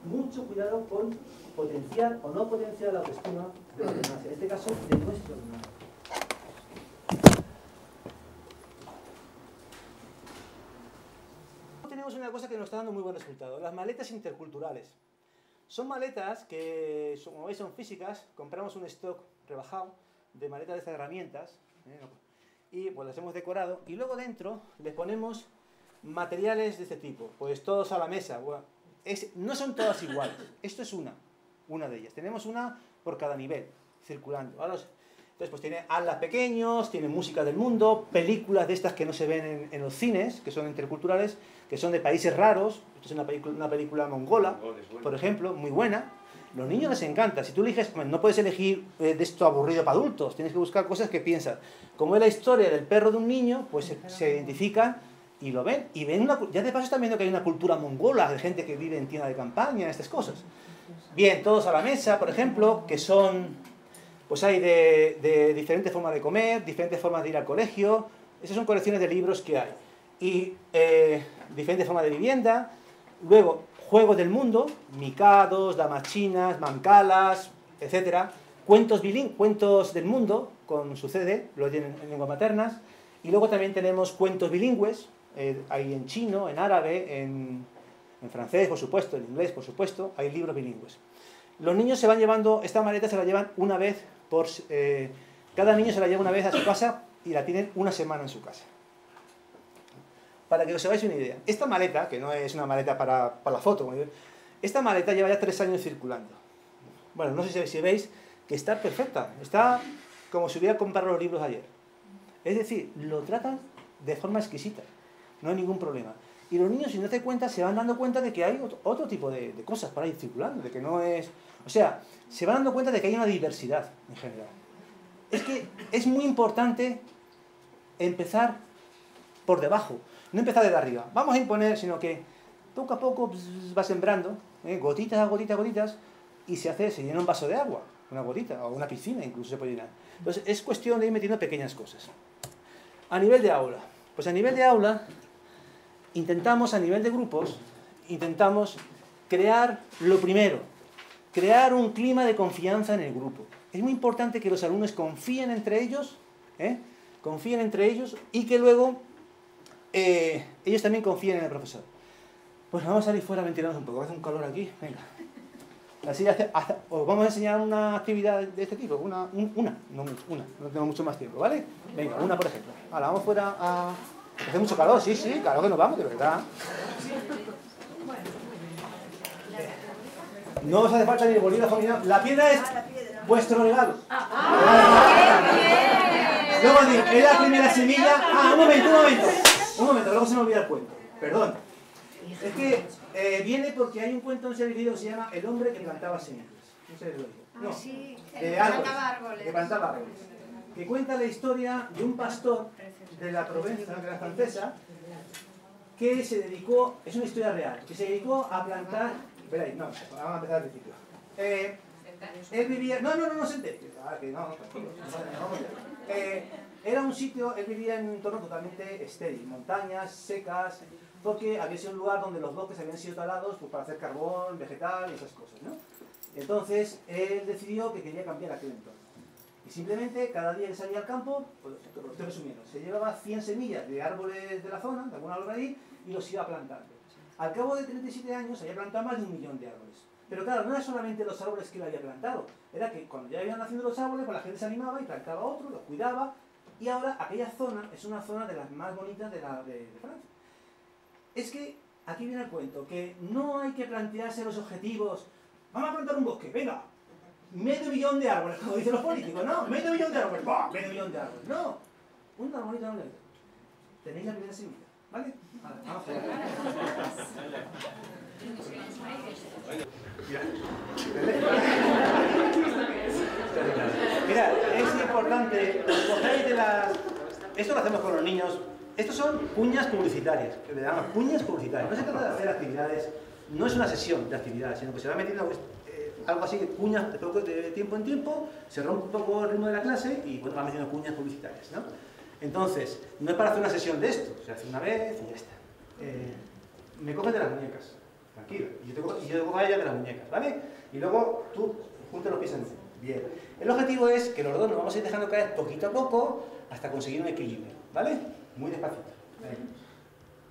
Speaker 2: mucho cuidado con potenciar o no potenciar la autoestima de los demás, en este caso de nuestro hermano. Tenemos una cosa que nos está dando muy buen resultado: las maletas interculturales. Son maletas que, como veis, son físicas. Compramos un stock rebajado de maletas de estas herramientas, y pues las hemos decorado, y luego dentro les ponemos materiales de este tipo, pues todos a la mesa. Bueno, no son todas iguales, esto es una de ellas. Tenemos una por cada nivel, circulando. Entonces pues tiene alas pequeños, tiene música del mundo, películas de estas que no se ven en los cines, que son interculturales, que son de países raros. Esto es una película mongola, por ejemplo, muy buena. Los niños les encanta. Si tú eliges, no puedes elegir de esto aburrido para adultos, tienes que buscar cosas que piensan. Como es la historia del perro de un niño, pues se identifican y lo ven. Y ven ya de paso están viendo que hay una cultura mongola, de gente que vive en tienda de campaña, estas cosas. Bien, todos a la mesa, por ejemplo, que son, pues hay de diferentes formas de comer, diferentes formas de ir al colegio. Esas son colecciones de libros que hay. Y diferentes formas de vivienda. Luego, juegos del mundo, micados, damas chinas, mancalas, etc. Cuentos del mundo, con su CD, lo tienen en lenguas maternas. Y luego también tenemos cuentos bilingües, hay en chino, en árabe, en francés, por supuesto, en inglés, por supuesto, hay libros bilingües. Los niños se van llevando, esta maleta se la llevan una vez cada niño se la lleva una vez a su casa y la tienen una semana en su casa. Para que os hagáis una idea, esta maleta, que no es una maleta para la foto, esta maleta lleva ya 3 años circulando. Bueno, no sé si veis que está perfecta, está como si hubiera comprado los libros ayer. Es decir, lo tratan de forma exquisita, no hay ningún problema. Y los niños, sin darse cuenta, se van dando cuenta de que hay otro tipo de cosas para ir circulando, de que no es... O sea, se van dando cuenta de que hay una diversidad en general. Es que es muy importante empezar por debajo, no empezar desde arriba. Vamos a imponer, sino que poco a poco va sembrando, gotitas a gotitas a gotitas, y se llena un vaso de agua, una gotita, o una piscina incluso se puede llenar. Entonces es cuestión de ir metiendo pequeñas cosas. A nivel de aula, pues a nivel de aula, intentamos a nivel de grupos, intentamos crear lo primero, crear un clima de confianza en el grupo. Es muy importante que los alumnos confíen entre ellos, y que luego ellos también confíen en el profesor. Pues vamos a salir fuera a ventilarnos un poco, hace un calor aquí, venga. Así os vamos a enseñar una actividad de este tipo, no tengo mucho más tiempo, ¿vale? Venga, una por ejemplo. Ahora vamos fuera a... Hace mucho calor, sí, claro que nos vamos, de verdad. No os hace falta ni bolígrafo ni nada. La piedra es vuestro regalo. Luego digo, es la primera semilla. Un momento, luego se me olvida el cuento. Perdón. Es que viene porque hay un cuento en ese libro que se llama El hombre que plantaba semillas. No sé si lo digo. No,
Speaker 8: sí,
Speaker 2: de árboles. Que plantaba árboles. Que cuenta la historia de un pastor de la Provenza, de la francesa, que se dedicó, es una historia real, que se dedicó a plantar. Espera ahí, vamos a empezar al principio. Él vivía. No senté. Era un sitio, él vivía en un entorno totalmente estéril, montañas secas, porque había sido un lugar donde los bosques habían sido talados pues, para hacer carbón, vegetal y esas cosas, ¿no? Entonces, él decidió que quería cambiar aquel entorno. Y simplemente, cada día que salía al campo, pues, lo estoy resumiendo, se llevaba 100 semillas de árboles de la zona, de algún árbol ahí, y los iba plantando. Al cabo de 37 años, había plantado más de 1 millón de árboles. Pero claro, no era solamente los árboles que él había plantado, era que cuando ya iban naciendo los árboles, pues la gente se animaba y plantaba otro, los cuidaba, y ahora aquella zona es una zona de las más bonitas de Francia. Es que aquí viene el cuento, que no hay que plantearse los objetivos. Vamos a plantar un bosque, venga, 500 millones de árboles, como dicen los políticos, ¿no? 500 millones de árboles, ¡bah! 500 millones de árboles, no. Un arbolito, no. Tenéis la primera semilla, ¿vale? Vale, vamos a ver. Mirad, es importante, cogéis de las... Esto lo hacemos con los niños. Estos son cuñas publicitarias, que le llamamos cuñas publicitarias. No se trata de hacer actividades, no es una sesión de actividades, sino que se va metiendo algo así que cuñas de tiempo en tiempo, se rompe un poco el ritmo de la clase y bueno, va metiendo cuñas publicitarias, ¿no? Entonces, no es para hacer una sesión de esto, se hace una vez y ya está. Me coges de las muñecas, tranquilo, y yo te cojo a ella de las muñecas, ¿vale? Y luego tú juntas los pies en medio. Bien. El objetivo es que los dos nos vamos a ir dejando caer poquito a poco hasta conseguir un equilibrio, ¿vale? Muy despacito.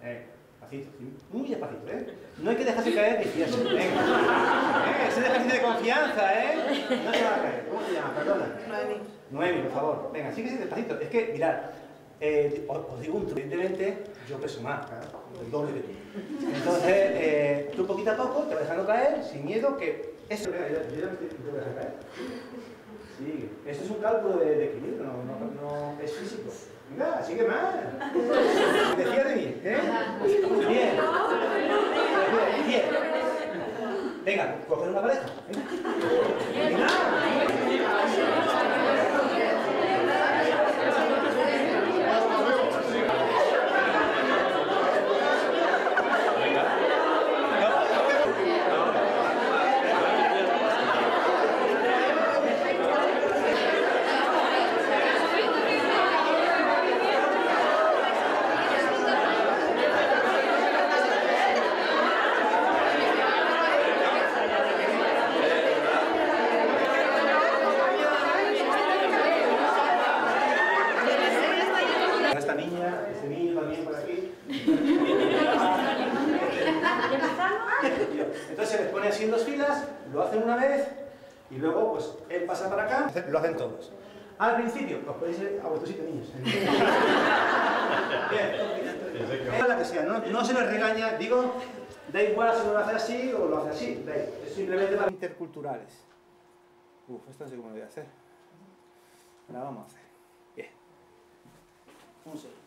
Speaker 2: Despacito, muy despacito, ¿eh? No hay que dejarse caer ni fiarse. Venga. Ese ejercicio de confianza, ¿eh? No se va a caer. ¿Cómo te llamas? Perdona. Noemi, por favor. Venga, síguese despacito. Es que, mirad, os digo un truco. Evidentemente, yo peso más, claro, el doble de tú. Entonces, tú poquito a poco te vas dejando caer, sin miedo, que eso... Venga, yo te voy a dejar caer. Sí, esto es un cálculo de equilibrio, no es físico. Venga, sigue más. Te fías de mí, ¿eh? Bien. Bien. Venga, coger una pareja. Venga. Entonces se les pone así en 2 filas, lo hacen una vez y luego pues él pasa para acá, lo hacen todos. Al principio, os podéis ir a vuestro sitio, niños. Bien, la que sea, no se les regaña, digo, da igual si lo hace así o lo hace así, es simplemente para interculturales. Esto no sé cómo lo voy a hacer. La vamos a hacer. Bien. Un segundo.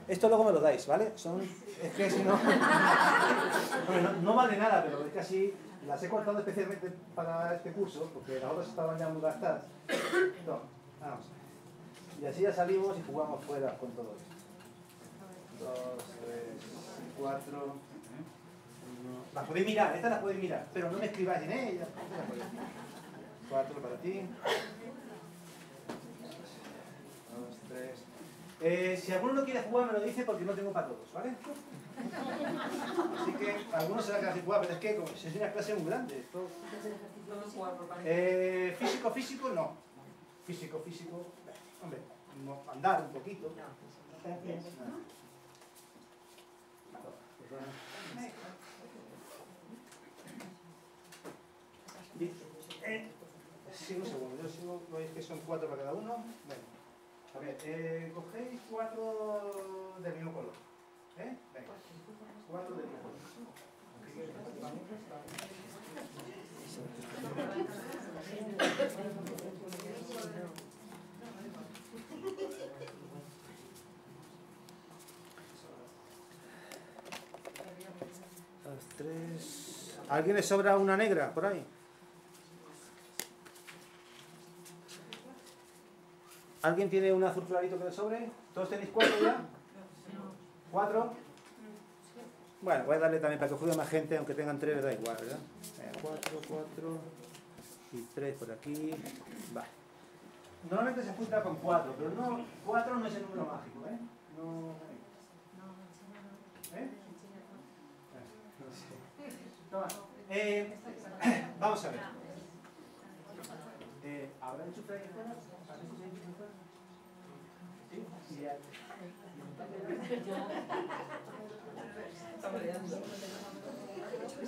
Speaker 2: Esto luego me lo dais, ¿vale? Es que si no... Bueno, no vale nada, pero es que así las he cortado especialmente para este curso, porque las otras estaban ya muy gastadas. No, vamos. Y así ya salimos y jugamos fuera con todo esto. 2, 3, 4. 1. Las podéis mirar, estas las podéis mirar, pero no me escribáis en ellas. 4 para ti. 2, 3. Si alguno no quiere jugar, me lo dice porque no tengo para todos, ¿vale? Así que algunos se van a quedar sin jugar, pero es que como si es una clase muy grande. Esto... físico, no. Físico, hombre, andar un poquito. Sí, un segundo, yo sigo, veis que son 4 para cada uno. Bueno, a ver, cogéis 4 del mismo color. Venga, 4 del mismo color. Dos, 3. ¿A alguien le sobra una negra por ahí? ¿Alguien tiene un azul clarito que le sobre? ¿Todos tenéis 4 ya? 4. Bueno, voy a darle también para que juegue más gente, aunque tengan 3, da igual, ¿verdad? 4 y 3 por aquí. Vale. Normalmente se junta con 4, pero no, 4 no es el número mágico, ¿eh? No. No sé. Vamos a ver. ¿Habrá enchufe ahí fuera? ¿Sí?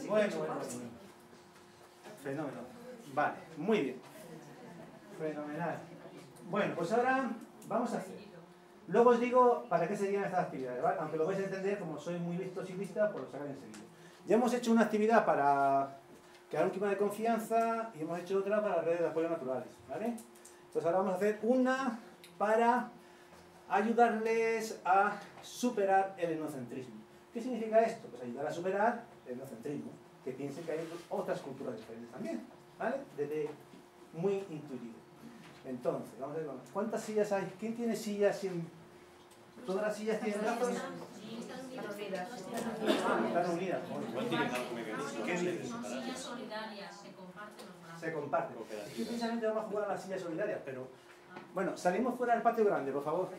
Speaker 2: Bueno. Fenómeno. Vale, muy bien. Fenomenal. Bueno, pues ahora vamos a hacer. Luego os digo para qué serían estas actividades, ¿vale? Aunque lo vais a entender, como soy muy listo ciclista, pues lo sacaré enseguida. Ya hemos hecho una actividad para crear un clima de confianza y hemos hecho otra para redes de apoyo naturales, ¿vale? Entonces ahora vamos a hacer una para ayudarles a superar el etnocentrismo. ¿Qué significa esto? Pues ayudar a superar el etnocentrismo, que piensen que hay otras culturas diferentes también, ¿vale? Desde muy intuitivo. Entonces, vamos a ver, ¿cuántas sillas hay? ¿Quién tiene sillas sin...? ¿Todas las sillas tienen brazos? Están unidas. ¿Qué dices?
Speaker 10: Sillas solidarias, se comparten los brazos.
Speaker 2: Se comparten. Es que precisamente vamos a jugar a las sillas solidarias, pero... Bueno, salimos fuera del patio grande, por favor.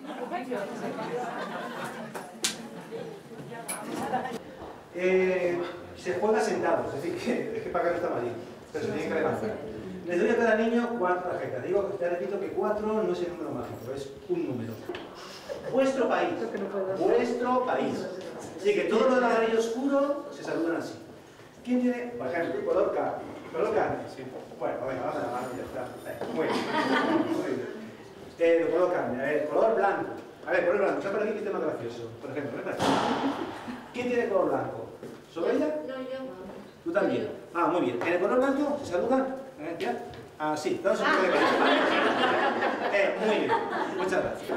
Speaker 2: Se juega sentados, es decir, que para que no está mal, pero se tiene que levantar. Les doy a cada niño 4 tarjetas. Digo, te repito que 4 no es el número mágico, es un número. Vuestro país. Así que todos los del amarillo oscuro se saludan así. ¿Quién tiene, por ejemplo, color carne? ¿Color carne? Sí. Bueno, venga, vamos a la mano y ya está. Muy bien. El color carne, a ver, color blanco. A ver, color blanco, está por aquí que es más gracioso. Por ejemplo, ven para aquí. ¿Quién tiene color blanco? ¿Sobre ella?
Speaker 1: No, yo.
Speaker 2: Tú también. Ah, muy bien. ¿En el color blanco se saludan? ¿Ya? Ah, sí, todos se pueden ver. Muy bien. Muchas gracias.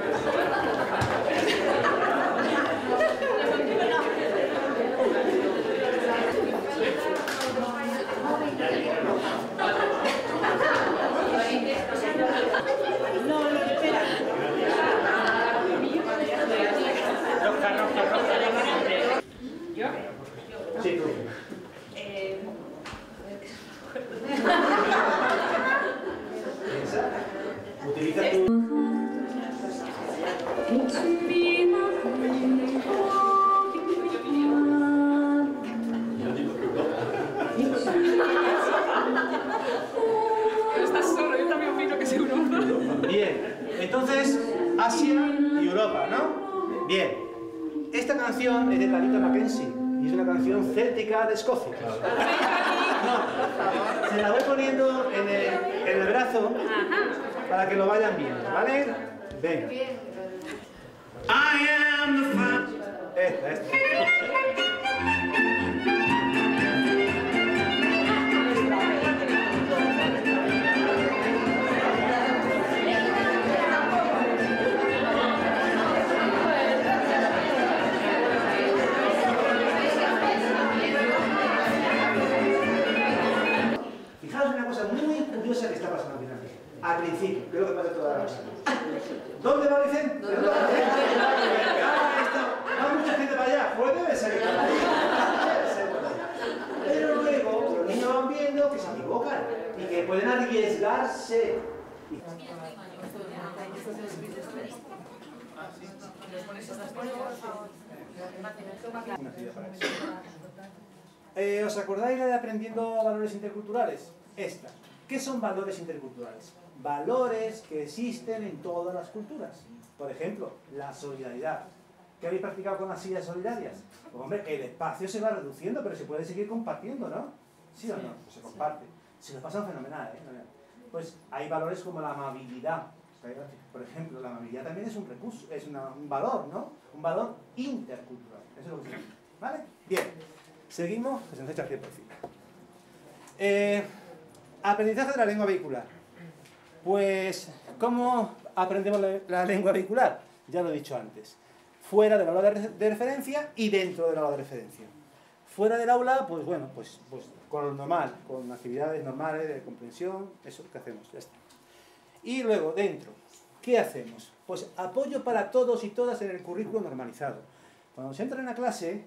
Speaker 11: ¿Yo?
Speaker 2: Sí, tú. Utiliza tu...
Speaker 11: Estás solo, yo también opino que es Europa.
Speaker 2: Bien, entonces Asia y Europa, ¿no? Bien, esta canción es de Talita Mackenzie y es una canción céltica de Escocia. No, se la voy poniendo en el brazo para que lo vayan viendo, ¿vale? Venga. I am the fan. Esta. lo dicen? No, va mucha gente para allá, pues debe ser. Pero luego los niños van viendo que se equivocan y que pueden arriesgarse. ¿Os acordáis de aprendiendo valores interculturales? Esta. ¿Qué son valores interculturales? Valores que existen en todas las culturas. Por ejemplo, la solidaridad. ¿Qué habéis practicado con las sillas solidarias? Pues hombre, el espacio se va reduciendo, pero se puede seguir compartiendo, ¿no? ¿Sí o no? Pues se comparte. Se lo pasan fenomenal, ¿eh? Pues hay valores como la amabilidad. Por ejemplo, la amabilidad también es un recurso, es un valor, ¿no? Un valor intercultural. Eso es lo que se dice. ¿Vale? Bien. Seguimos, que se nos echa el tiempo encima. Aprendizaje de la lengua vehicular. Pues, ¿cómo aprendemos la lengua vehicular? Ya lo he dicho antes. Fuera del aula de referencia y dentro del aula de referencia. Fuera del aula, pues bueno, pues con lo normal, con actividades normales de comprensión, eso que hacemos, ya está. Y luego, dentro, ¿qué hacemos? Pues apoyo para todos y todas en el currículo normalizado. Cuando se entra en la clase,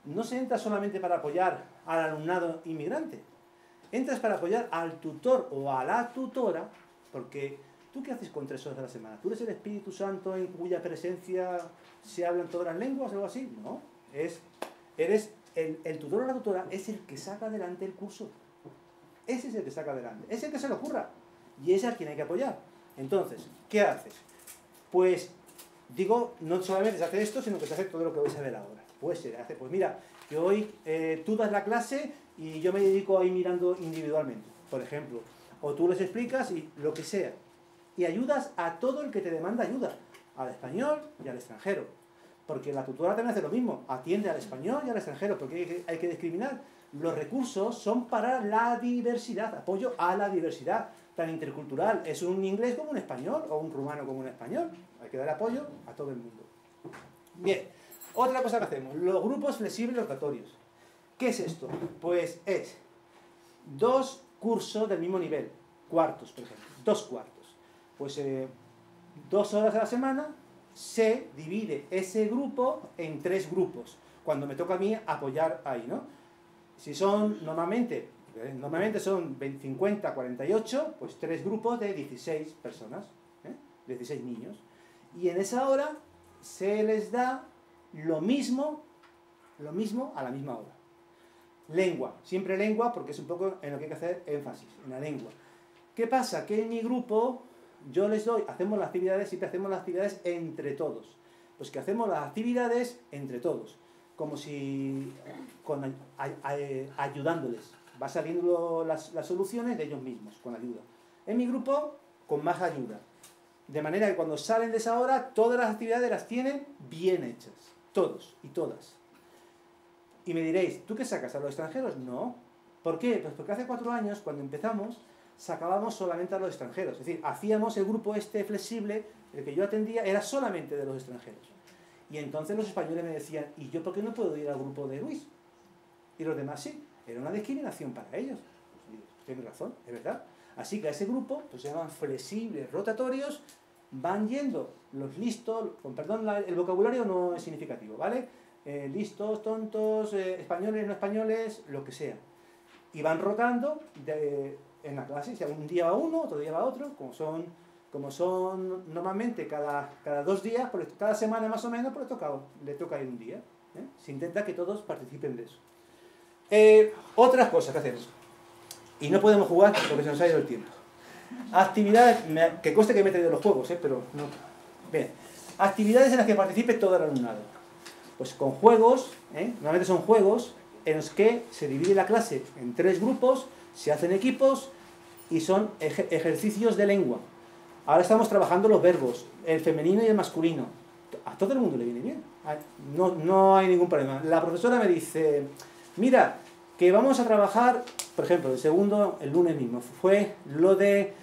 Speaker 2: no se entra solamente para apoyar al alumnado inmigrante. Entras para apoyar al tutor o a la tutora, porque ¿tú qué haces con 3 horas de la semana? ¿Tú eres el Espíritu Santo en cuya presencia se hablan todas las lenguas o algo así? No, eres el tutor o la tutora es el que saca adelante el curso. Ese es el que saca adelante, es el que se le ocurra. Y es a quien hay que apoyar. Entonces, ¿qué haces? Pues, digo, no solamente se hace esto, sino que se hace todo lo que vais a ver ahora. Pues se hace, pues mira, que hoy tú das la clase y yo me dedico a ir mirando individualmente, por ejemplo. O tú les explicas y lo que sea. Y ayudas a todo el que te demanda ayuda. Al español y al extranjero. Porque la tutora también hace lo mismo. Atiende al español y al extranjero. Porque hay que discriminar. Los recursos son para la diversidad. Apoyo a la diversidad. Tan intercultural. Es un inglés como un español. O un rumano como un español. Hay que dar apoyo a todo el mundo. Bien. Otra cosa que hacemos. Los grupos flexibles rotatorios. ¿Qué es esto? Pues es 2 cursos del mismo nivel. Cuartos, por ejemplo. 2 cuartos. Pues 2 horas a la semana se divide ese grupo en 3 grupos. Cuando me toca a mí apoyar ahí, ¿no? Si son normalmente son 50, 48, pues 3 grupos de 16 personas, 16 niños. Y en esa hora se les da lo mismo a la misma hora. Lengua, siempre lengua, porque es un poco en lo que hay que hacer énfasis, en la lengua. ¿Qué pasa? Que en mi grupo yo les doy, siempre hacemos las actividades entre todos. Pues que hacemos las actividades entre todos, como si ayudándoles. Va saliendo las soluciones de ellos mismos, con ayuda. En mi grupo, con más ayuda. De manera que cuando salen de esa hora, todas las actividades las tienen bien hechas. Todos y todas. Y me diréis, ¿tú qué sacas? ¿A los extranjeros? No. ¿Por qué? Pues porque hace 4 años, cuando empezamos, sacábamos solamente a los extranjeros. Es decir, hacíamos el grupo este flexible, el que yo atendía, era solamente de los extranjeros. Y entonces los españoles me decían, ¿y yo por qué no puedo ir al grupo de Luis? Y los demás sí. Era una discriminación para ellos. Tienes razón, es verdad. Así que a ese grupo, pues se llaman flexibles rotatorios, van yendo los listos, con perdón, el vocabulario no es significativo, ¿vale? Listos, tontos, españoles, no españoles, lo que sea. Y van rotando en la clase, si un día va uno, otro día va otro, como son normalmente cada 2 días, pues cada semana más o menos, pues le toca ir un día. Se intenta que todos participen de eso. Otras cosas que hacemos. Y no podemos jugar porque se nos ha ido el tiempo. Actividades, que conste que me he traído los juegos, pero no. Bien. Actividades en las que participe todo el alumnado. Pues con juegos, normalmente son juegos en los que se divide la clase en 3 grupos, se hacen equipos y son ejercicios de lengua. Ahora estamos trabajando los verbos, el femenino y el masculino. A todo el mundo le viene bien. No hay ningún problema. La profesora me dice, mira, que vamos a trabajar, por ejemplo, el lunes mismo, fue lo de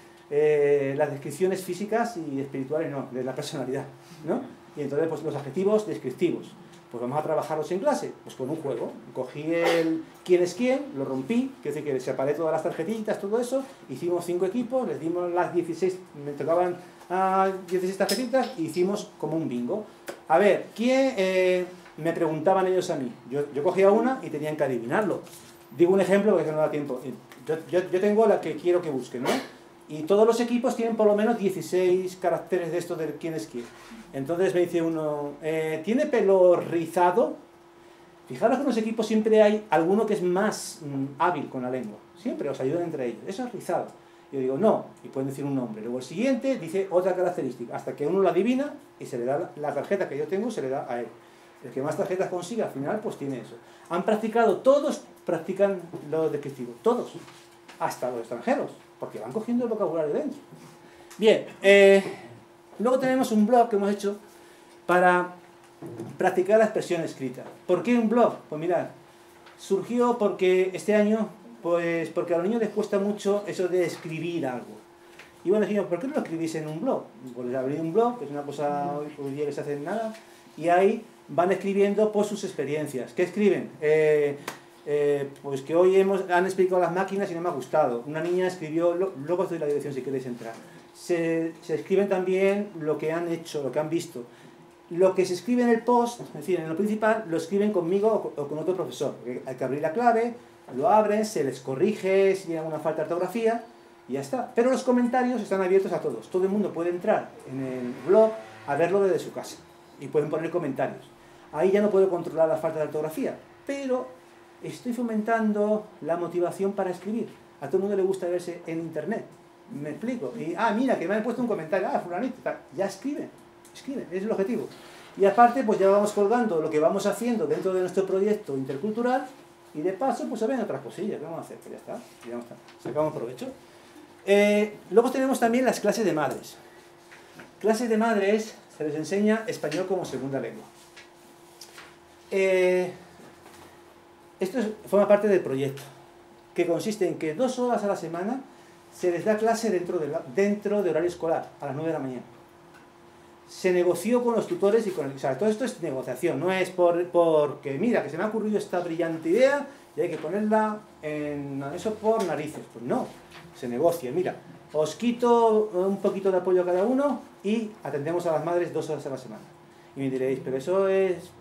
Speaker 2: las descripciones físicas y espirituales, no, de la personalidad, ¿no? Y entonces, pues los adjetivos descriptivos. Pues vamos a trabajarlos en clase, pues con un juego. Cogí el quién es quién, lo rompí, quiero decir que separé todas las tarjetitas, todo eso, hicimos 5 equipos, les dimos las 16, me tocaban 16 tarjetitas e hicimos como un bingo. A ver, ¿quién...? Me preguntaban ellos a mí. Yo cogía una y tenían que adivinarlo. Digo un ejemplo porque no da tiempo. Yo tengo la que quiero que busquen, ¿no? Y todos los equipos tienen por lo menos 16 caracteres de estos de quién es quién. Entonces me dice uno, ¿tiene pelo rizado? Fijaros que en los equipos siempre hay alguno que es más hábil con la lengua. Siempre os ayudan entre ellos. Eso es rizado. Yo digo, no, y pueden decir un nombre. Luego el siguiente dice otra característica, hasta que uno la adivina y se le da la tarjeta que yo tengo, se le da a él. El que más tarjetas consiga al final, pues tiene eso. Han practicado, todos practican lo descriptivo, todos, hasta los extranjeros, porque van cogiendo el vocabulario dentro. Bien, luego tenemos un blog que hemos hecho para practicar la expresión escrita. ¿Por qué un blog? Pues mirad, surgió porque este año, pues porque a los niños les cuesta mucho eso de escribir algo. Y bueno, dijimos, ¿por qué no lo escribís en un blog? Pues abrí un blog, que es una cosa hoy día que se hace en nada, y ahí van escribiendo por sus experiencias. ¿Qué escriben? Pues que hoy han explicado las máquinas y no me ha gustado. Una niña escribió, luego os doy la dirección si queréis entrar. Se escriben también lo que han hecho, lo que han visto. Lo que se escribe en el post, es decir, en lo principal, lo escriben conmigo o con otro profesor. Hay que abrir la clave, lo abren, se les corrige si hay alguna falta de ortografía y ya está. Pero los comentarios están abiertos a todos. Todo el mundo puede entrar en el blog a verlo desde su casa y pueden poner comentarios. Ahí ya no puedo controlar la falta de ortografía, pero estoy fomentando la motivación para escribir. A todo el mundo le gusta verse en internet. Me explico. Y, mira, que me han puesto un comentario. Fulanito, ya escriben, es el objetivo. Y aparte, pues ya vamos colgando lo que vamos haciendo dentro de nuestro proyecto intercultural y de paso, pues se ven otras cosillas. ¿Qué vamos a hacer? Pues ya está, sacamos provecho. Luego tenemos también las clases de madres. Clases de madres se les enseña español como segunda lengua. Esto forma parte del proyecto, que consiste en que 2 horas a la semana se les da clase dentro de horario escolar, a las 9 de la mañana. Se negoció con los tutores y con el... O sea, todo esto es negociación, no es porque, mira, que se me ha ocurrido esta brillante idea y hay que ponerla en eso por narices. Pues no, se negocia. Mira, os quito un poquito de apoyo a cada uno y atendemos a las madres 2 horas a la semana. Y me diréis, ¿pero eso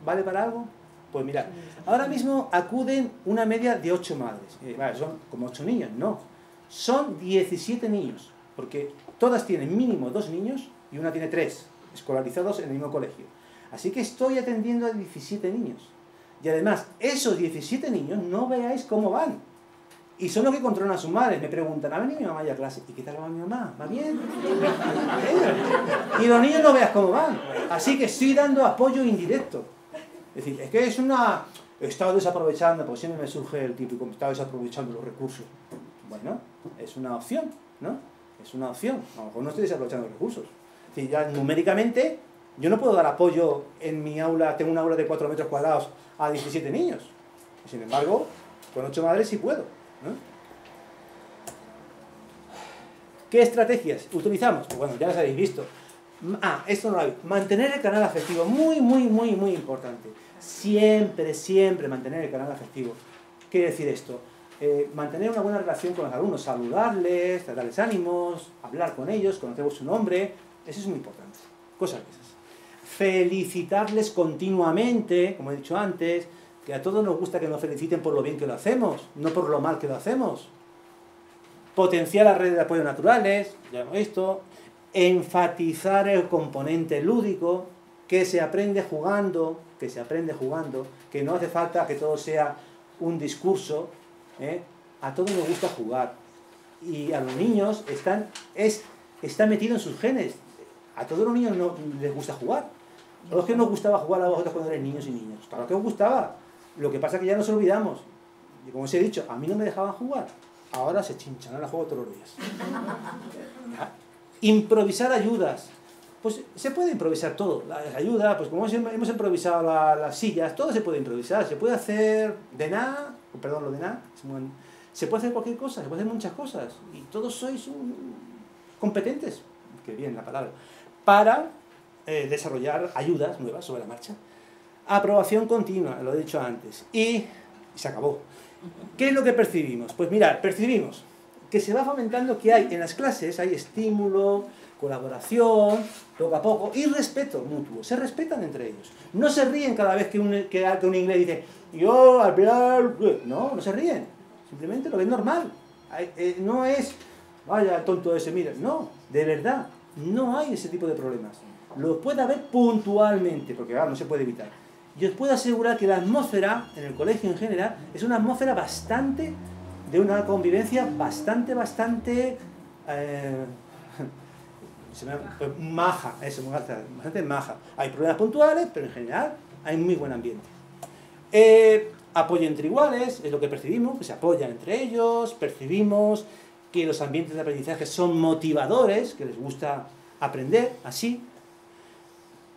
Speaker 2: vale para algo? Pues mirad, ahora mismo acuden una media de 8 madres. Vale, son como 8 niños, no. Son 17 niños, porque todas tienen mínimo 2 niños y una tiene 3, escolarizados en el mismo colegio. Así que estoy atendiendo a 17 niños. Y además, esos 17 niños no veáis cómo van. Y son los que controlan a sus madres. Me preguntan, ¿ha venido mi mamá ya a clase? ¿Y qué tal va mi mamá? ¿Va bien? Y los niños no veas cómo van. Así que estoy dando apoyo indirecto. Es decir, es que es una... He estado desaprovechando, porque siempre me surge el típico, he estado desaprovechando los recursos. Bueno, es una opción, ¿no? Es una opción. A lo mejor no estoy desaprovechando los recursos. Es decir, ya numéricamente, yo no puedo dar apoyo en mi aula, tengo una aula de 4 metros cuadrados a 17 niños. Sin embargo, con 8 madres sí puedo, ¿no? ¿Qué estrategias utilizamos? Pues bueno, ya las habéis visto. Esto no lo habéis. Mantener el canal afectivo, muy importante. Siempre mantener el canal afectivo. ¿Qué quiere decir esto? Mantener una buena relación con los alumnos, saludarles, darles ánimos, hablar con ellos, conocer su nombre, eso es muy importante. Cosas de esas. Felicitarles continuamente, como he dicho antes, que a todos nos gusta que nos feliciten por lo bien que lo hacemos, no por lo mal que lo hacemos. Potenciar las redes de apoyo naturales, ya hemos visto. Enfatizar el componente lúdico, que se aprende jugando, que no hace falta que todo sea un discurso, a todos nos gusta jugar. Y a los niños está metido en sus genes. A todos los niños no les gusta jugar. A los que nos gustaba jugar a vosotros cuando erais niños y niñas. Claro que os gustaba. Lo que pasa es que ya nos olvidamos. Y como os he dicho, a mí no me dejaban jugar. Ahora se chinchan, ahora juego todos los días. Improvisar ayudas. Pues se puede improvisar todo. Las ayudas, pues como hemos improvisado las sillas, todo se puede improvisar. Se puede hacer de nada, perdón, lo de nada. Se puede hacer cualquier cosa, se puede hacer muchas cosas. Y todos sois competentes, que bien la palabra, para desarrollar ayudas nuevas sobre la marcha. Aprobación continua, lo he dicho antes. Y se acabó. ¿Qué es lo que percibimos? Pues mirad, percibimos que se va fomentando que hay en las clases, hay estímulo, colaboración, poco a poco, y respeto mutuo. Se respetan entre ellos. No se ríen cada vez que un inglés dice, yo hablar... No, no se ríen. Simplemente lo ven normal. No es, vaya tonto ese, mira. No, de verdad, no hay ese tipo de problemas. Lo puede haber puntualmente, porque claro, no se puede evitar. Y os puedo asegurar que la atmósfera, en el colegio en general, es una atmósfera bastante, de una convivencia bastante maja, eso, bastante maja. Hay problemas puntuales, pero en general hay muy buen ambiente. Apoyo entre iguales, es lo que percibimos, que se apoyan entre ellos, percibimos que los ambientes de aprendizaje son motivadores, que les gusta aprender así,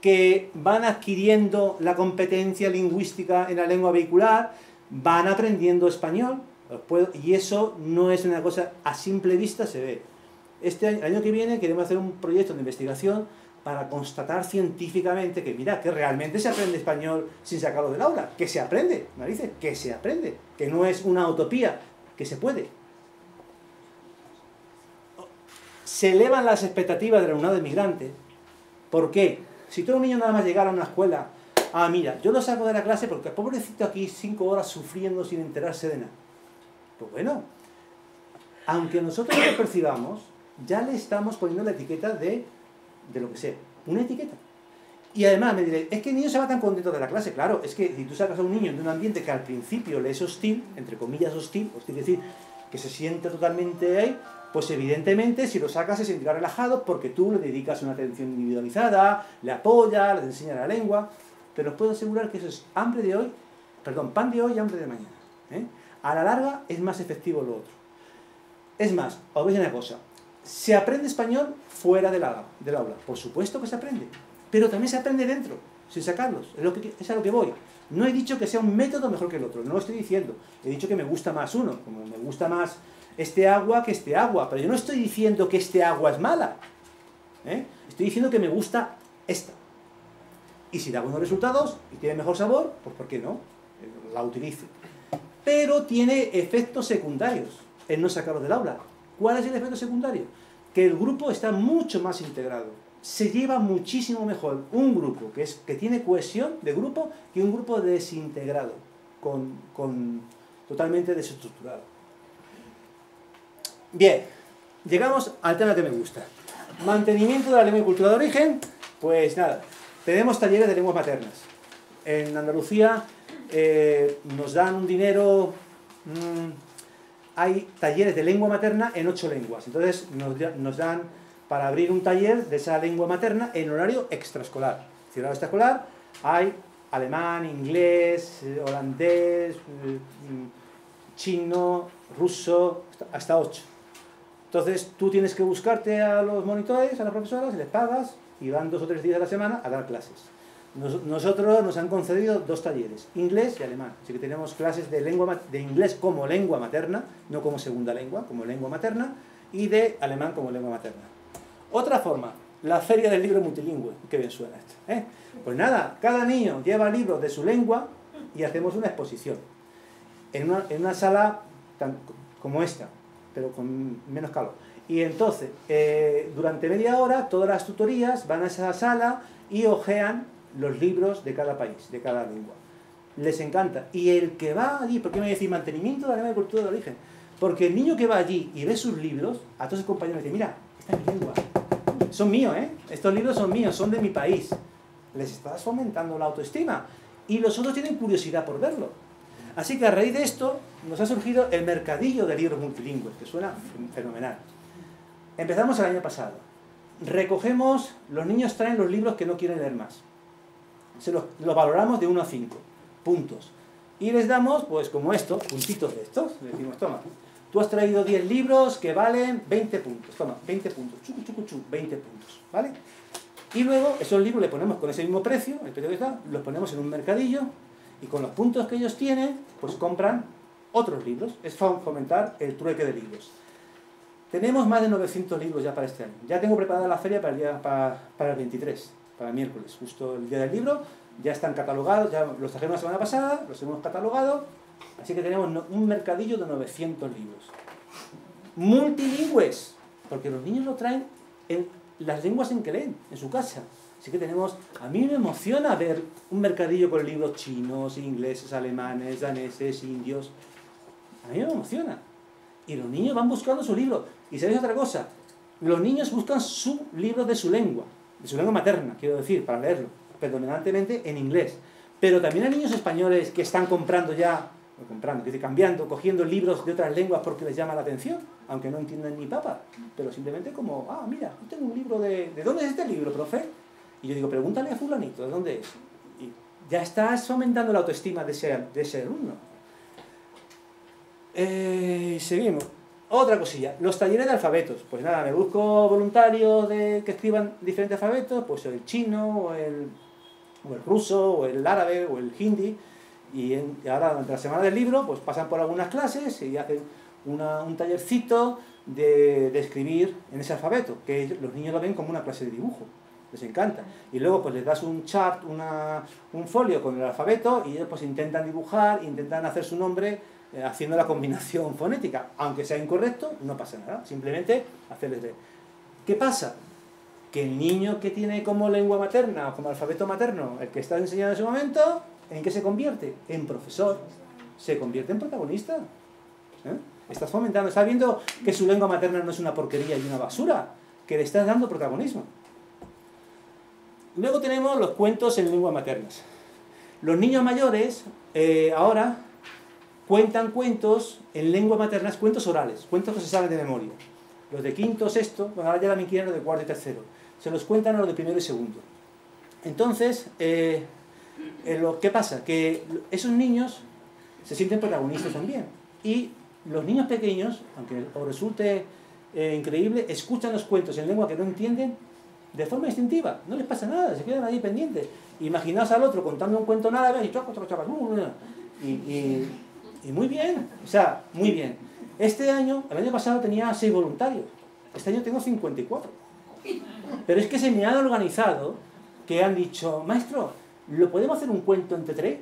Speaker 2: que van adquiriendo la competencia lingüística en la lengua vehicular, van aprendiendo español, y eso no es una cosa a simple vista, se ve. El año que viene queremos hacer un proyecto de investigación para constatar científicamente que, mira, que realmente se aprende español sin sacarlo del aula, que se aprende, narices, que se aprende, que no es una utopía, que se puede. Se elevan las expectativas del alumnado inmigrante. ¿Por qué? Si todo un niño nada más llegara a una escuela, mira, yo lo saco de la clase porque pobrecito aquí 5 horas sufriendo sin enterarse de nada. Pues bueno, aunque nosotros no lo percibamos, ya le estamos poniendo la etiqueta de lo que sea, una etiqueta. Y además me diré, es que el niño se va tan contento de la clase. Claro, es que si tú sacas a un niño de un ambiente que al principio le es hostil, entre comillas hostil, es decir, que se siente totalmente ahí, pues evidentemente si lo sacas se sentirá relajado porque tú le dedicas una atención individualizada, le apoyas, le enseñas la lengua, pero os puedo asegurar que eso es hambre de hoy, perdón, pan de hoy y hambre de mañana. A la larga es más efectivo lo otro. Es más, os voy a decir una cosa, se aprende español fuera del aula, por supuesto que se aprende, pero también se aprende dentro, sin sacarlos, es a lo que voy. No he dicho que sea un método mejor que el otro, no lo estoy diciendo, he dicho que me gusta más uno, como me gusta más este agua que este agua, pero yo no estoy diciendo que este agua es mala, estoy diciendo que me gusta esta. Y si da buenos resultados y tiene mejor sabor, pues ¿por qué no? La utilizo. Pero tiene efectos secundarios el no sacarlo del aula. ¿Cuál es el efecto secundario? Que el grupo está mucho más integrado. Se lleva muchísimo mejor un grupo que tiene cohesión de grupo que un grupo desintegrado, totalmente desestructurado. Bien, llegamos al tema que me gusta. Mantenimiento de la lengua y cultura de origen. Pues nada, tenemos talleres de lenguas maternas. En Andalucía nos dan un dinero... hay talleres de lengua materna en 8 lenguas. Entonces nos dan para abrir un taller de esa lengua materna en horario extraescolar. En horario extraescolar hay alemán, inglés, holandés, chino, ruso, hasta 8. Entonces tú tienes que buscarte a los monitores, a las profesoras, les pagas y van 2 o 3 días a la semana a dar clases. Nosotros nos han concedido 2 talleres, inglés y alemán. Así que tenemos clases de inglés como lengua materna, no como segunda lengua, como lengua materna, y de alemán como lengua materna. Otra forma, la feria del libro multilingüe. Qué bien suena esto, Pues nada, cada niño lleva libros de su lengua y hacemos una exposición. En una sala como esta, pero con menos calor. Y entonces, durante media hora, todas las tutorías van a esa sala y hojean los libros de cada país, de cada lengua. Les encanta. Y el que va allí, ¿por qué me decís mantenimiento de la lengua y cultura de origen? Porque el niño que va allí y ve sus libros, a todos sus compañeros dice, mira, esta es mi lengua. Son míos, estos libros son míos, son de mi país. Les estás fomentando la autoestima. Y los otros tienen curiosidad por verlo. Así que a raíz de esto nos ha surgido el mercadillo de libros multilingües, que suena fenomenal. Empezamos el año pasado. Recogemos, los niños traen los libros que no quieren leer más. Los valoramos de 1 a 5 puntos. Y les damos, pues como estos, puntitos de estos. Le decimos, toma, tú has traído 10 libros que valen 20 puntos. Toma, 20 puntos. Chucu, chucu, chucu, 20 puntos. ¿Vale? Y luego esos libros les ponemos con ese mismo precio, el precio que está, los ponemos en un mercadillo y con los puntos que ellos tienen, pues compran otros libros. Es fomentar el trueque de libros. Tenemos más de 900 libros ya para este año. Ya tengo preparada la feria para el 23, para el miércoles, justo el día del libro. Ya están catalogados, ya los trajeron la semana pasada, los hemos catalogado. Así que tenemos un mercadillo de 900 libros. multilingües, porque los niños lo traen en las lenguas en que leen, en su casa. Así que tenemos, a mí me emociona ver un mercadillo con libros chinos, ingleses, alemanes, daneses, indios. A mí me emociona. Y los niños van buscando su libro. Y ¿sabéis otra cosa? Los niños buscan su libro de su lengua materna, quiero decir, para leerlo, predominantemente en inglés. Pero también hay niños españoles que están comprando ya, cambiando, cogiendo libros de otras lenguas porque les llama la atención, aunque no entiendan ni papa, pero simplemente como, mira, yo tengo un libro ¿de dónde es este libro, profe? Y yo digo, pregúntale a fulanito, ¿de dónde es? Y ya estás fomentando la autoestima de ese alumno. Seguimos. Otra cosilla, los talleres de alfabetos. Pues nada, me busco voluntarios que escriban diferentes alfabetos, pues el chino, o el ruso, o el árabe, o el hindi. Y ahora, durante la semana del libro, pues pasan por algunas clases y hacen un tallercito de escribir en ese alfabeto, que los niños lo ven como una clase de dibujo. Les encanta. Y luego pues les das un chart, un folio con el alfabeto y ellos pues intentan dibujar, intentan hacer su nombre haciendo la combinación fonética. Aunque sea incorrecto, no pasa nada. Simplemente hacerles ver. ¿Qué pasa? Que el niño que tiene como lengua materna o como alfabeto materno el que está enseñando en ese momento, ¿en qué se convierte? En profesor. Se convierte en protagonista. Estás fomentando, estás viendo que su lengua materna no es una porquería y una basura, que le estás dando protagonismo. Luego tenemos los cuentos en lenguas maternas. Los niños mayores ahora cuentan cuentos en lenguas maternas, cuentos orales, cuentos que se saben de memoria. Los de quinto, sexto, bueno, ahora ya también quieren los de cuarto y tercero. Se los cuentan a los de primero y segundo. Entonces, ¿qué pasa? Que esos niños se sienten protagonistas también. Y los niños pequeños, aunque os resulte increíble, escuchan los cuentos en lengua que no entienden de forma instintiva. No les pasa nada, se quedan ahí pendientes. Imaginaos al otro contando un cuento en árabe y muy bien, o sea, muy bien. El año pasado tenía 6 voluntarios. Este año tengo 54. Pero es que se me han organizado que han dicho, maestro, ¿lo podemos hacer un cuento entre 3?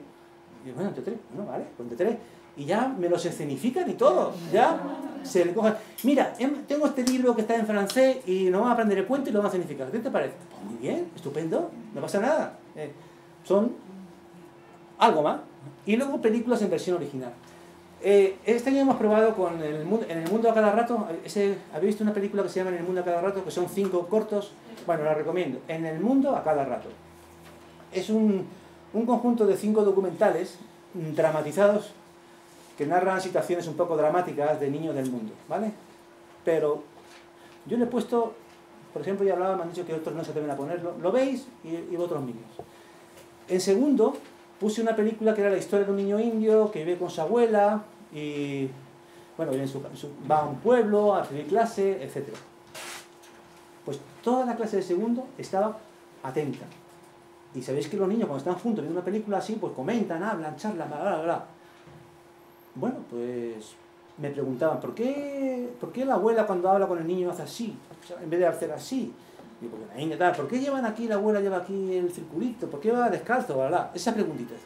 Speaker 2: Y yo, bueno, entre 3, bueno, vale, entre 3. Y ya me los escenifican y todo. Ya se le cojan. Mira, tengo este libro que está en francés y nos vamos a aprender el cuento y lo vamos a escenificar. ¿Qué te parece? Pues muy bien, estupendo, no pasa nada. Son algo más. Y luego películas en versión original. Este año hemos probado con En el mundo a cada rato. ¿Habéis visto una película que se llama En el mundo a cada rato? Que son 5 cortos. Bueno, la recomiendo. En el mundo a cada rato. Es un conjunto de 5 documentales dramatizados que narran situaciones un poco dramáticas de niños del mundo, ¿vale? Pero yo le he puesto, por ejemplo, ya hablaba, me han dicho que otros no se atreven a ponerlo. Lo veis y vosotros mismos. En segundo, puse una película que era la historia de un niño indio que vive con su abuela y, bueno, va a un pueblo a recibir clase, etc. Pues toda la clase de segundo estaba atenta. Y sabéis que los niños cuando están juntos viendo una película así, pues comentan, hablan, charlan, bla, bla, bla. Bueno, pues me preguntaban, ¿por qué la abuela cuando habla con el niño hace así? O sea, en vez de hacer así. Digo, porque la niña tal, ¿por qué la abuela lleva aquí el circulito? ¿Por qué va descalzo? Bla, bla. Esas preguntitas.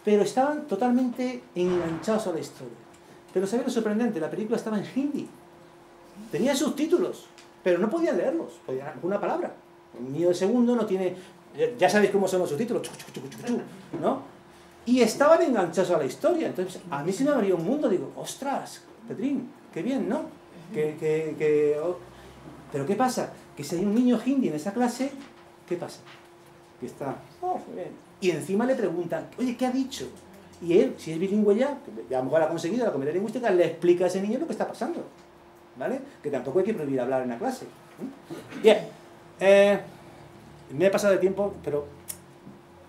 Speaker 2: Pero estaban totalmente enganchados a la historia. Pero ¿sabéis lo sorprendente? La película estaba en hindi. Tenía subtítulos, pero no podían leerlos. Podían alguna palabra. El niño de segundo no tiene... Ya sabéis cómo son los subtítulos, ¿no? Y estaban enganchados a la historia. Entonces, a mí se me abrió un mundo. Digo, ostras, Petrín, qué bien, ¿no? Pero ¿qué pasa? Que si hay un niño hindi en esa clase, ¿qué pasa? Que está, muy bien. Y encima le preguntan, oye, ¿qué ha dicho? Y él, si es bilingüe ya, que a lo mejor ha conseguido la competencia lingüística, le explica a ese niño lo que está pasando. ¿Vale? Que tampoco hay que prohibir hablar en la clase. Bien. Me he pasado de tiempo, pero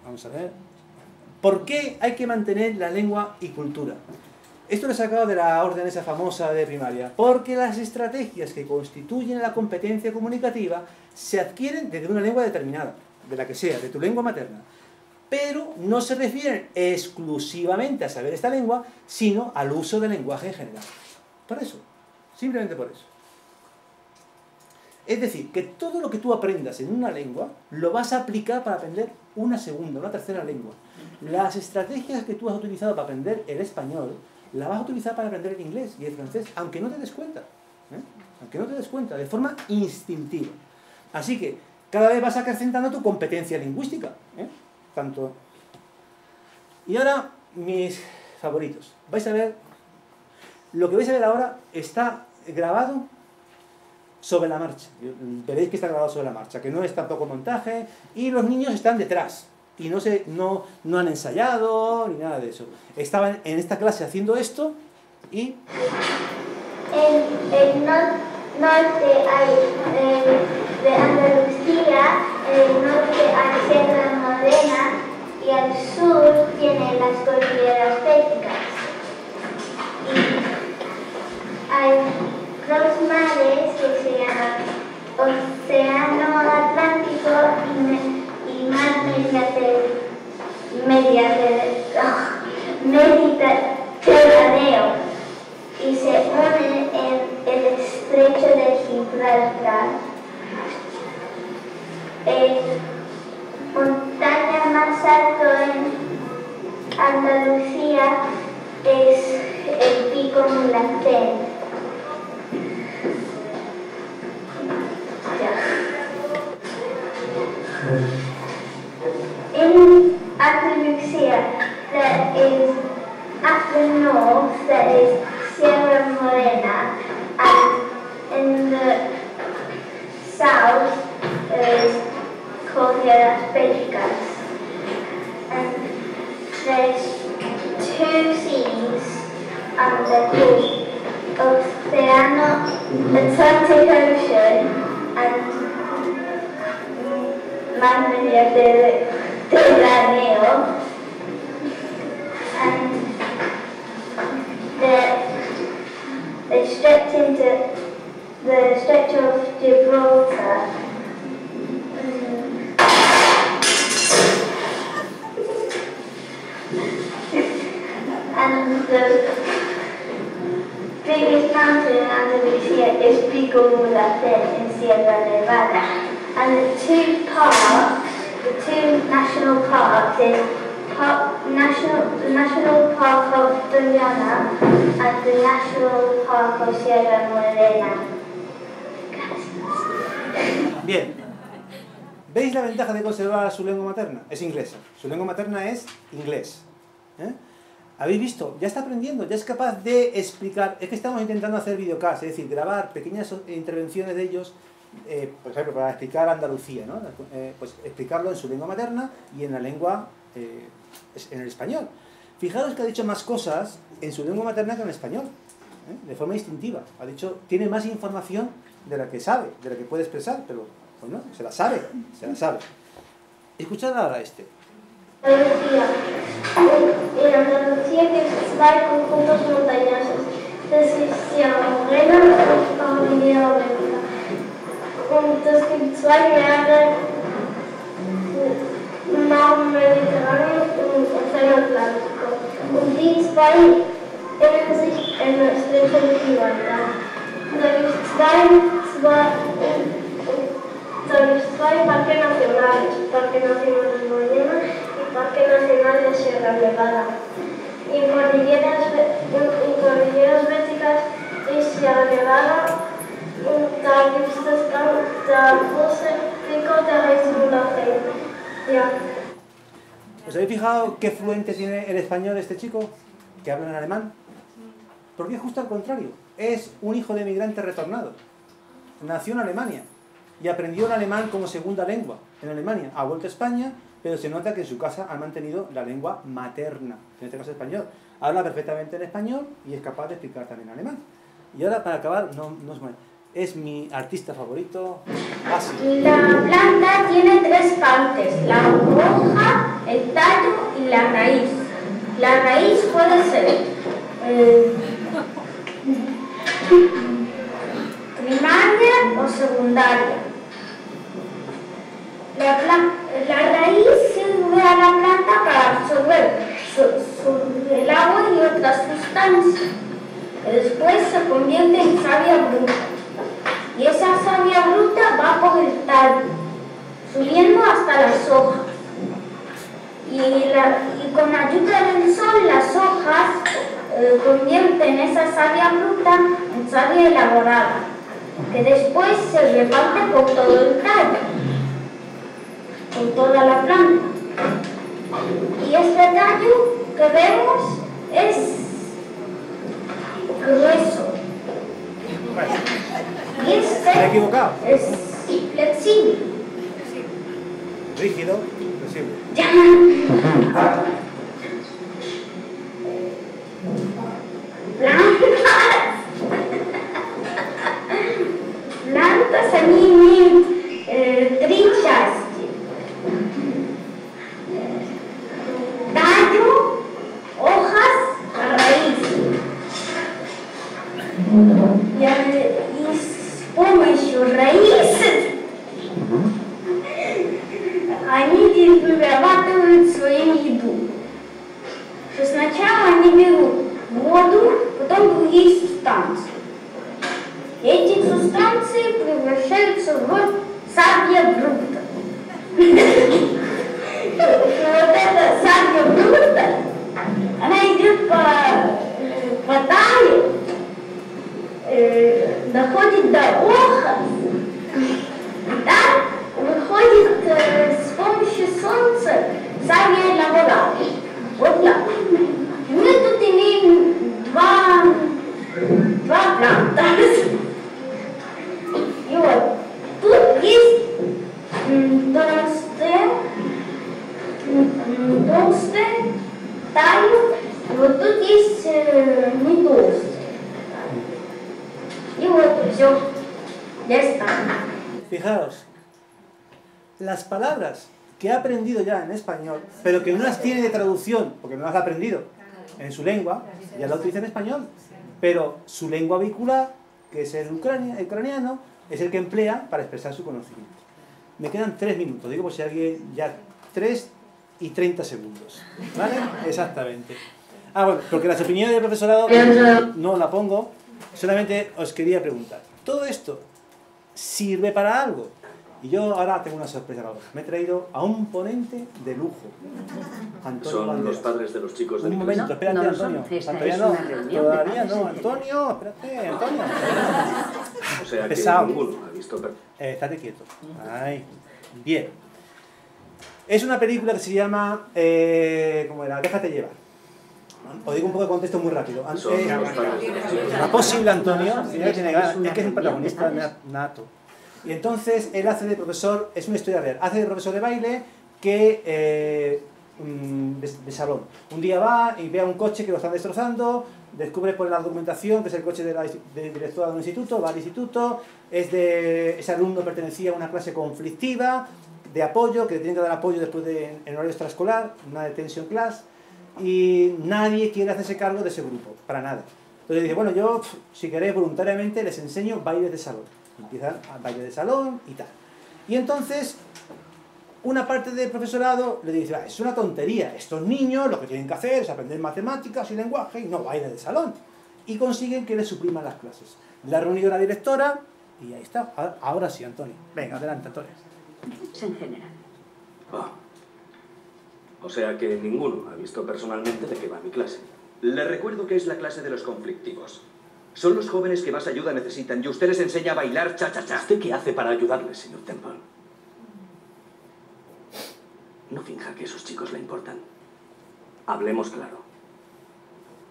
Speaker 2: vamos a ver. ¿Por qué hay que mantener la lengua y cultura? Esto lo he sacado de la orden esa famosa de primaria. Porque las estrategias que constituyen la competencia comunicativa se adquieren desde una lengua determinada, de la que sea, de tu lengua materna. Pero no se refieren exclusivamente a saber esta lengua, sino al uso del lenguaje en general. Por eso, simplemente por eso. Es decir, que todo lo que tú aprendas en una lengua, lo vas a aplicar para aprender una segunda, una tercera lengua. Las estrategias que tú has utilizado para aprender el español, las vas a utilizar para aprender el inglés y el francés, aunque no te des cuenta. Aunque no te des cuenta, de forma instintiva. Así que cada vez vas acrecentando tu competencia lingüística. Tanto. Y ahora, mis favoritos. Vais a ver, lo que vais a ver ahora está grabado sobre la marcha. Veréis que está grabado sobre la marcha, que no es tampoco montaje, y los niños están detrás. Y no han ensayado, ni nada de eso. Estaban en esta clase haciendo esto, y...
Speaker 3: En el norte de Andalucía, en el norte hay Sierra Morena y al sur tiene las cordilleras Béticas. Y hay dos mares que se llaman Océano Atlántico y Mar Mediterráneo. Y se unen en el estrecho de Gibraltar. Montaña más alto en Andalucía es el Pico Mulhacén. In Andalucía, there is at the north there is Sierra Morena, and in the south there is Cordilleras Béticas, and there's two seas under the Atlantic Ocean and Mar Mediterráneo, and they stretch into the Stretch of Gibraltar. And the biggest mountain in Andalusia is Pico Mulhacén in Sierra Nevada. And the two national parks is the National Park of Doñana and the National Park of Sierra Morena.
Speaker 2: Bien. ¿Veis la ventaja de conservar su lengua materna? Es inglesa. Su lengua materna es inglés. ¿Habéis visto? Ya está aprendiendo, ya es capaz de explicar. Es que estamos intentando hacer videocast, es decir, grabar pequeñas intervenciones de ellos, por ejemplo, para explicar Andalucía, ¿no? Pues explicarlo en su lengua materna y en la lengua, en el español. Fijaros que ha dicho más cosas en su lengua materna que en español, de forma instintiva. Ha dicho, tiene más información de la que sabe, de la que puede expresar, pero bueno, se la sabe. Escuchad ahora este.
Speaker 3: Andalucía. En Andalucía que hay conjuntos montañosos de Sierra Morena y Cordillera Bética. Das gibt zwei Meere, Mar Mediterráneo und Océano Atlántico. Und die zwei ändern sich in der Strecke de Gibraltar. Da gibt es zwei Parque Nacionales, Parque Nacional de Doñana y Parque Nacional de Sierra Nevada. Y en Cordilleras Béticas y Sierra Nevada, da gibt es der große Pico de Mulhacén. Ja.
Speaker 2: ¿Os habéis fijado qué fluente tiene el español este chico? Que habla en alemán. Porque es justo al contrario. Es un hijo de migrante retornado. Nació en Alemania y aprendió el alemán como segunda lengua en Alemania. Ha vuelto a España, pero se nota que en su casa han mantenido la lengua materna, en este caso español. Habla perfectamente en español y es capaz de explicar también alemán. Y ahora, para acabar, es mi artista favorito, Asi.
Speaker 3: La planta tiene tres partes, la hoja, el tallo y la raíz. La raíz puede ser primaria o secundaria. La raíz sirve a la planta para absorber el agua y otras sustancias, que después se convierte en savia bruta. Y esa savia bruta va por el tallo, subiendo hasta las hojas. Y con ayuda del sol las hojas convierten esa savia bruta en con savia elaborada, que después se reparte por todo el tallo, por toda la planta. Y este tallo que vemos es grueso. Y este
Speaker 2: ¿Me he equivocado?
Speaker 3: es flexible.
Speaker 2: Rígido, flexible.
Speaker 3: Plantas они имеют три части. Tallo, hojas, raíz. Y с помощью раиц они вырабатывают свою еду. Что сначала они берут воду, потом другие субстанции. Эти субстанции превращаются в савья брута. Вот эта савья брута, она идет по талию, доходит до охас, и там выходит с помощью солнца савья elaborada. Вот так. Мы тут имеем два планта. И вот тут есть толстые талию, и вот тут есть не толстые. И вот все. Ya está.
Speaker 2: Fijaos, las palabras que ha aprendido ya en español, pero que no las tiene de traducción, porque no las ha aprendido en su lengua, ya la utiliza en español, pero su lengua vehicular, que es el ucraniano, es el que emplea para expresar su conocimiento. Me quedan 3 minutos, digo por si alguien ya 3 y 30 segundos, ¿vale? Exactamente. Ah, bueno, porque las opiniones del profesorado no la pongo, solamente os quería preguntar, ¿todo esto sirve para algo? Y yo ahora tengo una sorpresa para vosotros. Me he traído a un ponente de lujo. Antonio
Speaker 6: Son
Speaker 2: Banderas.
Speaker 6: los padres de los chicos del
Speaker 2: Un momento, espérate,
Speaker 9: no,
Speaker 2: Antonio.
Speaker 9: esta
Speaker 2: Todavía
Speaker 9: es
Speaker 2: no,
Speaker 9: una reunión.
Speaker 2: todavía no, Antonio, espérate, Antonio.
Speaker 6: O sea que
Speaker 2: Pesado.
Speaker 6: ninguno ha visto...
Speaker 2: Estate quieto. Ay, bien. Es una película que se llama, ¿cómo era? Déjate llevar. Os digo un poco de contexto muy rápido.
Speaker 6: Son los padres de los chicos.
Speaker 2: ¿Es posible, Antonio? Si no tiene ganas, es que es un protagonista nato. Y entonces él hace de profesor, es una historia real, hace de profesor de baile que de salón. Un día va y ve a un coche que lo están destrozando, descubre por la documentación que es el coche de la directora de un instituto, va al instituto, ese alumno pertenecía a una clase conflictiva, de apoyo, que le tienen que dar apoyo después en horario extraescolar, una detention class, y nadie quiere hacerse cargo de ese grupo, para nada. Entonces dice, bueno, yo, si queréis, voluntariamente les enseño bailes de salón. Empiezan a baile de salón y tal. Y entonces, una parte del profesorado le dice, es una tontería, estos niños lo que tienen que hacer es aprender matemáticas y lenguaje y no baile de salón. Y consiguen que les supriman las clases. La ha reunido la directora y ahí está. Ahora sí, Antonio. Venga, adelante, Antonio.
Speaker 9: En general.
Speaker 6: Ah. O sea que ninguno ha visto personalmente de qué va mi clase. Le recuerdo que es la clase de los conflictivos. Son los jóvenes que más ayuda necesitan y usted les enseña a bailar cha-cha-cha. ¿Usted qué hace para ayudarles, señor Temple? No finja que esos chicos le importan. Hablemos claro.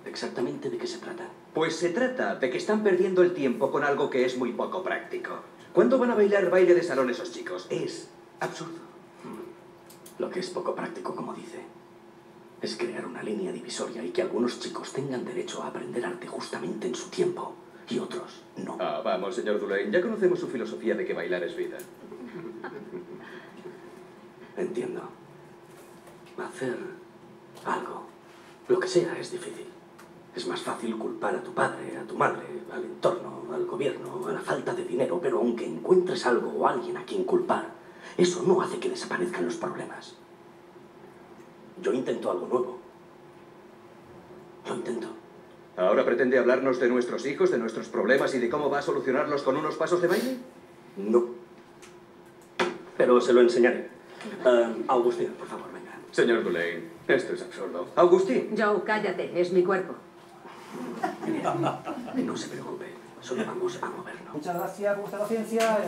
Speaker 6: ¿Exactamente de qué se trata? Pues se trata de que están perdiendo el tiempo con algo que es muy poco práctico. ¿Cuándo van a bailar baile de salón esos chicos? Es absurdo. Lo que es poco práctico, como dice, es crear una línea divisoria y que algunos chicos tengan derecho a aprender arte justamente en su tiempo y otros no. Ah, vamos, señor Dulain, ya conocemos su filosofía de que bailar es vida. Entiendo. Hacer algo, lo que sea, es difícil. Es más fácil culpar a tu padre, a tu madre, al entorno, al gobierno, a la falta de dinero, pero aunque encuentres algo o alguien a quien culpar, eso no hace que desaparezcan los problemas. Yo intento algo nuevo. Lo intento. ¿Ahora pretende hablarnos de nuestros hijos, de nuestros problemas y de cómo va a solucionarlos con unos pasos de baile? No. Pero se lo enseñaré. Agustín, por favor, venga. Señor Dulain, esto es absurdo. Agustín.
Speaker 9: Joe, cállate, es mi cuerpo.
Speaker 6: No se preocupe. solo vamos a movernos.
Speaker 2: Muchas gracias por vuestra paciencia.